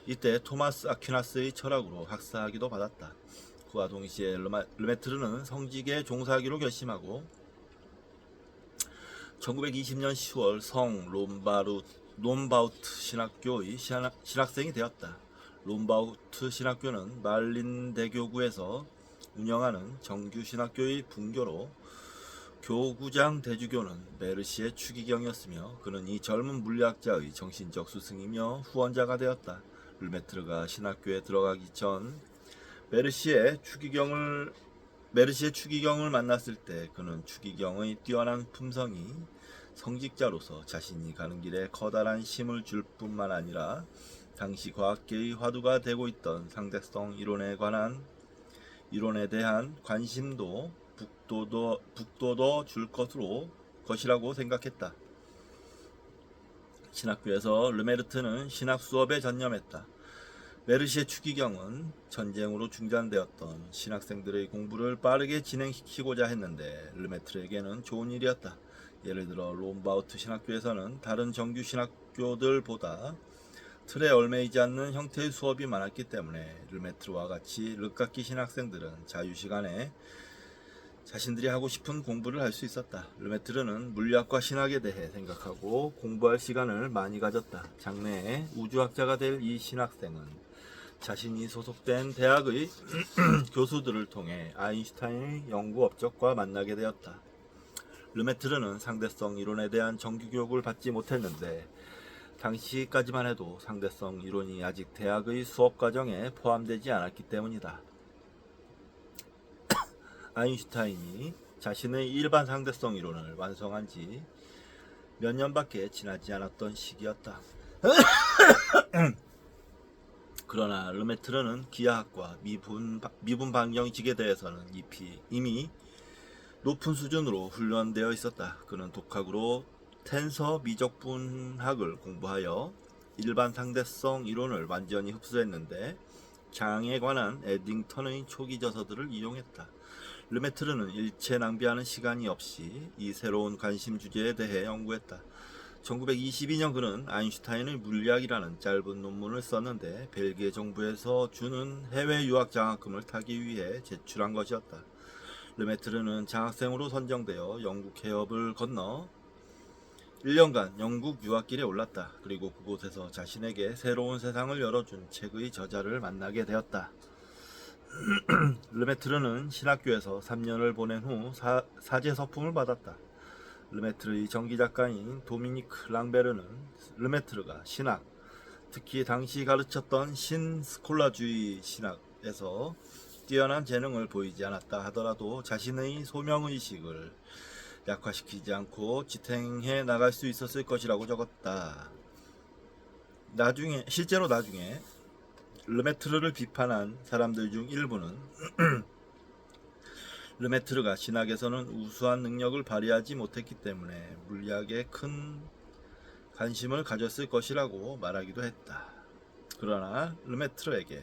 이때 토마스 아퀴나스의 철학으로 학사학위도 받았다. 그와 동시에 르메트르는 성직에 종사하기로 결심하고 1920년 10월 성 롬바우트 신학교의 신학생이 되었다. 롬바우트 신학교는 말린 대교구에서 운영하는 정규 신학교의 분교로 교구장 대주교는 메르시의 추기경이었으며 그는 이 젊은 물리학자의 정신적 스승이며 후원자가 되었다. 르메트르가 신학교에 들어가기 전 메르시의 추기경을 메르시의 추기경을 만났을 때 그는 추기경의 뛰어난 품성이 성직자로서 자신이 가는 길에 커다란 힘을 줄 뿐만 아니라 당시 과학계의 화두가 되고 있던 상대성 이론에 대한 관심도 북돋워 줄 것이라고 생각했다. 신학교에서 르메르트는 신학 수업에 전념했다. 메르시의 추기경은 전쟁으로 중단되었던 신학생들의 공부를 빠르게 진행시키고자 했는데 르메트르에게는 좋은 일이었다. 예를 들어 롬바우트 신학교에서는 다른 정규 신학교들보다 틀에 얽매이지 않는 형태의 수업이 많았기 때문에 르메트르와 같이 르깎이 신학생들은 자유시간에 자신들이 하고 싶은 공부를 할 수 있었다. 르메트르는 물리학과 신학에 대해 생각하고 공부할 시간을 많이 가졌다. 장래에 우주학자가 될 이 신학생은 자신이 소속된 대학의 교수들을 통해 아인슈타인의 연구 업적과 만나게 되었다. 르메트르는 상대성 이론에 대한 정규 교육을 받지 못했는데 당시까지만 해도 상대성 이론이 아직 대학의 수업 과정에 포함되지 않았기 때문이다. 아인슈타인이 자신의 일반 상대성 이론을 완성한 지 몇 년밖에 지나지 않았던 시기였다. 그러나 르메트르는 기하학과 미분 방정식에 대해서는 이미 높은 수준으로 훈련되어 있었다. 그는 독학으로 텐서 미적분학을 공부하여 일반 상대성 이론을 완전히 흡수했는데 장에 관한 에딩턴의 초기 저서들을 이용했다. 르메트르는 일체 낭비하는 시간이 없이 이 새로운 관심 주제에 대해 연구했다. 1922년 그는 아인슈타인의 물리학이라는 짧은 논문을 썼는데 벨기에 정부에서 주는 해외 유학 장학금을 타기 위해 제출한 것이었다. 르메트르는 장학생으로 선정되어 영국 해협을 건너 1년간 영국 유학길에 올랐다. 그리고 그곳에서 자신에게 새로운 세상을 열어준 책의 저자를 만나게 되었다. 르메트르는 신학교에서 3년을 보낸 후 사제 서품을 받았다. 르메트르의 정기작가인 도미니크 랑베르는 르메트르가 신학, 특히 당시 가르쳤던 신스콜라주의 신학에서 뛰어난 재능을 보이지 않았다 하더라도 자신의 소명의식을 약화시키지 않고 지탱해 나갈 수 있었을 것이라고 적었다. 실제로 나중에 르메트르를 비판한 사람들 중 일부는 르메트르가 신학에서는 우수한 능력을 발휘하지 못했기 때문에 물리학에 큰 관심을 가졌을 것이라고 말하기도 했다. 그러나 르메트르에게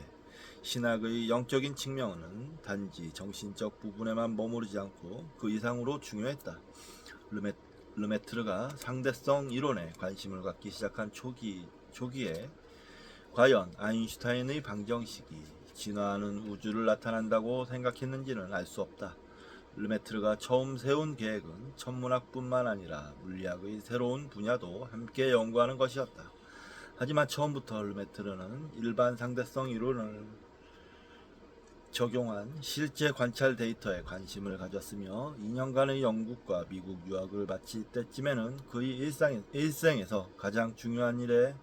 신학의 영적인 측면은 단지 정신적 부분에만 머무르지 않고 그 이상으로 중요했다. 르메트르가 상대성 이론에 관심을 갖기 시작한 초기에 과연 아인슈타인의 방정식이 진화하는 우주를 나타낸다고 생각했는지는 알 수 없다. 르메트르가 처음 세운 계획은 천문학뿐만 아니라 물리학의 새로운 분야도 함께 연구하는 것이었다. 하지만 처음부터 르메트르는 일반 상대성 이론을 적용한 실제 관찰 데이터에 관심을 가졌으며 2년간의 영국과 미국 유학을 마칠 때쯤에는 그의 일생에서 가장 중요한 일에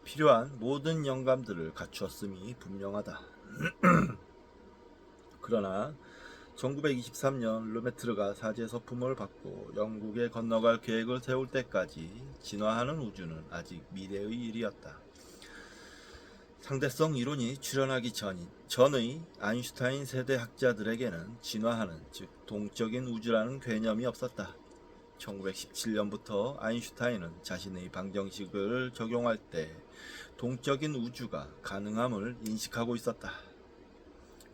필요한 모든 영감들을 갖추었음이 분명하다. 그러나 1923년 르메트르가 사제 서품을 받고 영국에 건너갈 계획을 세울 때까지 진화하는 우주는 아직 미래의 일이었다. 상대성 이론이 출현하기 전의 아인슈타인 세대 학자들에게는 진화하는, 즉 동적인 우주라는 개념이 없었다. 1917년부터 아인슈타인은 자신의 방정식을 적용할 때 동적인 우주가 가능함을 인식하고 있었다.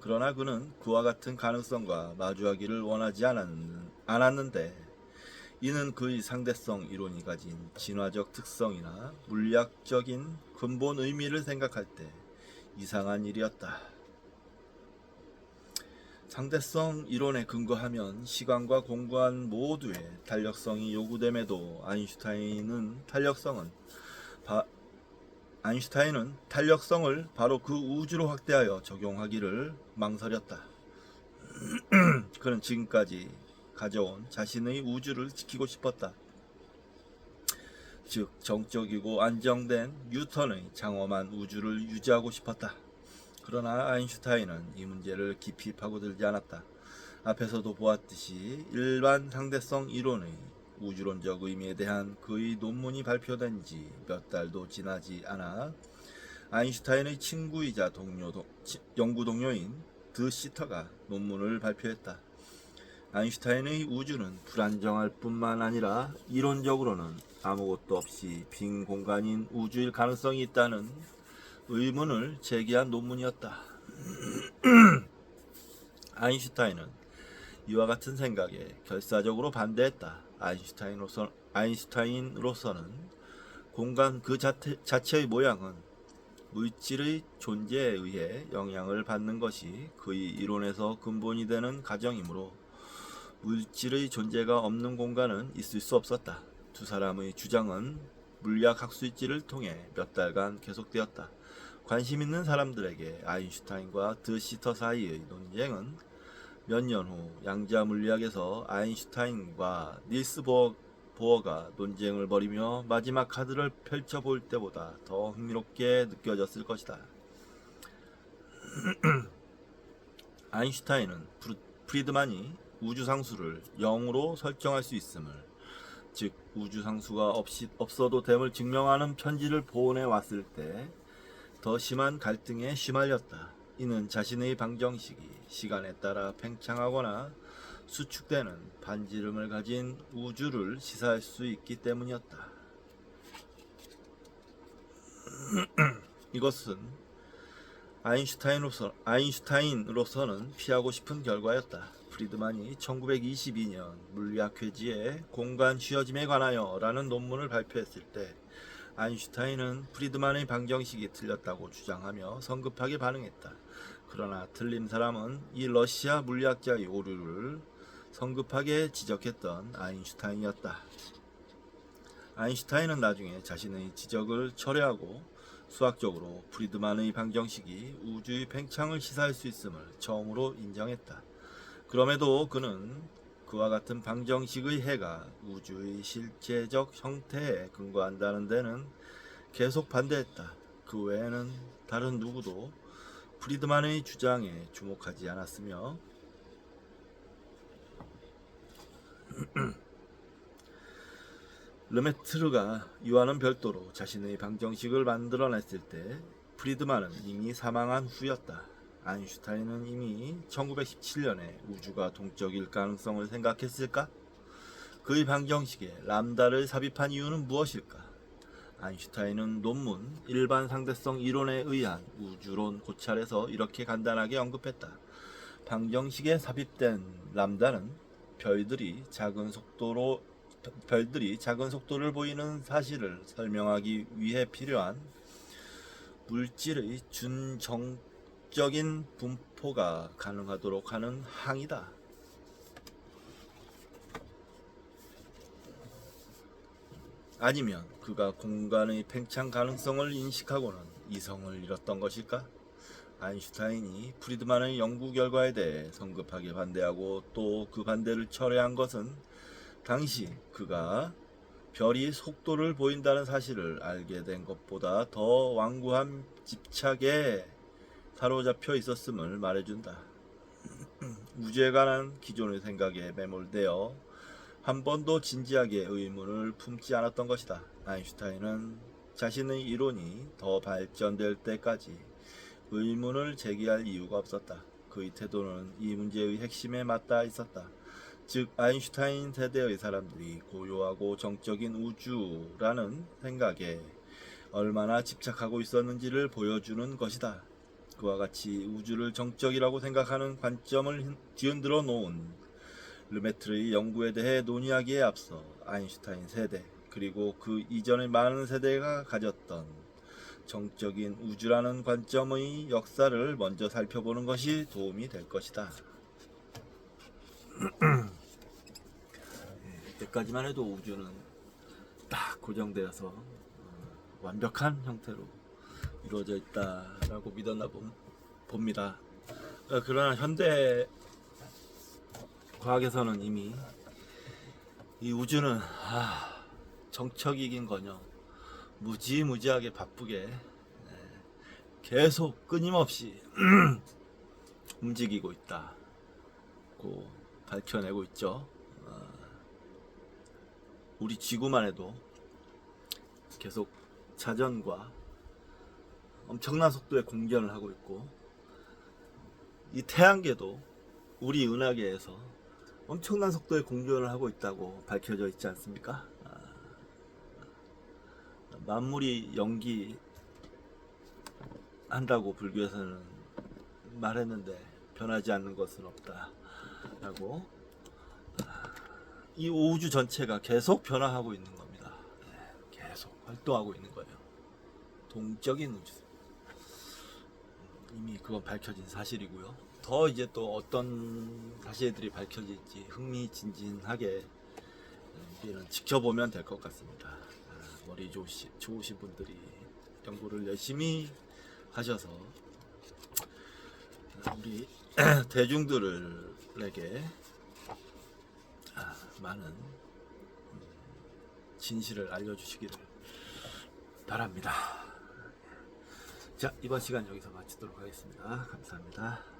그러나 그는 그와 같은 가능성과 마주하기를 원하지 않았는데 이는 그의 상대성 이론이 가진 진화적 특성이나 물리학적인 근본 의미를 생각할 때 이상한 일이었다. 상대성 이론에 근거하면 시간과 공간 모두에 탄력성이 요구됨에도 아인슈타인은 탄력성을 바로 그 우주로 확대하여 적용하기를 망설였다. 그는 지금까지 가져온 자신의 우주를 지키고 싶었다. 즉 정적이고 안정된 뉴턴의 장엄한 우주를 유지하고 싶었다. 그러나 아인슈타인은 이 문제를 깊이 파고들지 않았다. 앞에서도 보았듯이 일반 상대성 이론의 우주론적 의미에 대한 그의 논문이 발표된 지 몇 달도 지나지 않아 아인슈타인의 친구이자 연구 동료인 드 시터가 논문을 발표했다. 아인슈타인의 우주는 불안정할 뿐만 아니라 이론적으로는 아무것도 없이 빈 공간인 우주일 가능성이 있다는 의문을 제기한 논문이었다. 아인슈타인은 이와 같은 생각에 결사적으로 반대했다. 아인슈타인으로서는 공간 그 자체의 모양은 물질의 존재에 의해 영향을 받는 것이 그의 이론에서 근본이 되는 가정이므로 물질의 존재가 없는 공간은 있을 수 없었다. 두 사람의 주장은 물리학 학술지를 통해 몇 달간 계속되었다. 관심 있는 사람들에게 아인슈타인과 드 시터 사이의 논쟁은 몇 년 후 양자 물리학에서 아인슈타인과 닐스 보어가 논쟁을 벌이며 마지막 카드를 펼쳐볼 때보다 더 흥미롭게 느껴졌을 것이다. 아인슈타인은 프리드만이 우주상수를 0으로 설정할 수 있음을, 즉 우주상수가 없어도 됨을 증명하는 편지를 보내 왔을 때 더 심한 갈등에 시말렸다. 이는 자신의 방정식이 시간에 따라 팽창하거나 수축되는 반지름을 가진 우주를 시사할 수 있기 때문이었다. 이것은 아인슈타인으로서는 피하고 싶은 결과였다. 프리드만이 1922년 물리학 회지에 공간 휘어짐에 관하여 라는 논문을 발표했을 때 아인슈타인은 프리드만의 방정식이 틀렸다고 주장하며 성급하게 반응했다. 그러나 틀린 사람은 이 러시아 물리학자의 오류를 성급하게 지적했던 아인슈타인이었다. 아인슈타인은 나중에 자신의 지적을 철회하고 수학적으로 프리드만의 방정식이 우주의 팽창을 시사할 수 있음을 처음으로 인정했다. 그럼에도 그는 그와 같은 방정식의 해가 우주의 실제적 형태에 근거한다는 데는 계속 반대했다. 그 외에는 다른 누구도 프리드만의 주장에 주목하지 않았으며 르메트르가 이와는 별도로 자신의 방정식을 만들어냈을 때 프리드만은 이미 사망한 후였다. 아인슈타인은 이미 1917년에 우주가 동적일 가능성을 생각했을까? 그의 방정식에 람다를 삽입한 이유는 무엇일까? 아인슈타인은 논문 일반 상대성 이론에 의한 우주론 고찰에서 이렇게 간단하게 언급했다. 방정식에 삽입된 람다는 별들이 작은 속도를 보이는 사실을 설명하기 위해 필요한 물질의 준정적인 분포가 가능하도록 하는 항이다. 아니면 그가 공간의 팽창 가능성을 인식하고는 이성을 잃었던 것일까? 아인슈타인이 프리드만의 연구 결과에 대해 성급하게 반대하고 또 그 반대를 철회한 것은 당시 그가 별이 속도를 보인다는 사실을 알게 된 것보다 더 완고한 집착에 사로잡혀 있었음을 말해준다. 우주에 관한 기존의 생각에 매몰되어 한 번도 진지하게 의문을 품지 않았던 것이다. 아인슈타인은 자신의 이론이 더 발전될 때까지 의문을 제기할 이유가 없었다. 그의 태도는 이 문제의 핵심에 맞닿아 있었다. 즉 아인슈타인 세대의 사람들이 고요하고 정적인 우주라는 생각에 얼마나 집착하고 있었는지를 보여주는 것이다. 그와 같이 우주를 정적이라고 생각하는 관점을 뒤흔들어 놓은 르메트르의 연구에 대해 논의하기에 앞서 아인슈타인 세대 그리고 그 이전의 많은 세대가 가졌던 정적인 우주라는 관점의 역사를 먼저 살펴보는 것이 도움이 될 것이다. 이때까지만 해도 우주는 딱 고정되어서 완벽한 형태로 이루어져 있다라고 믿었나 봅니다. 그러나 현대 과학에서는 이미 이 우주는 정적이긴커녕 무지무지하게 바쁘게 계속 끊임없이 움직이고 있다. 자꾸 밝혀내고 있죠. 우리 지구만 해도 계속 자전과 엄청난 속도의 공전을 하고 있고, 이 태양계도 우리 은하계에서 엄청난 속도의 공전을 하고 있다고 밝혀져 있지 않습니까? 만물이 연기한다고 불교에서는 말했는데 변하지 않는 것은 없다라고. 이 우주 전체가 계속 변화하고 있는 겁니다. 계속 활동하고 있는 거예요. 동적인 우주. 이미 그건 밝혀진 사실이고요. 더 이제 또 어떤 사실들이 밝혀질지 흥미진진하게 우리는 지켜보면 될 것 같습니다. 머리 좋으신 분들이 연구를 열심히 하셔서 우리 대중들에게 많은 진실을 알려주시기를 바랍니다. 자, 이번 시간 여기서 마치도록 하겠습니다. 감사합니다.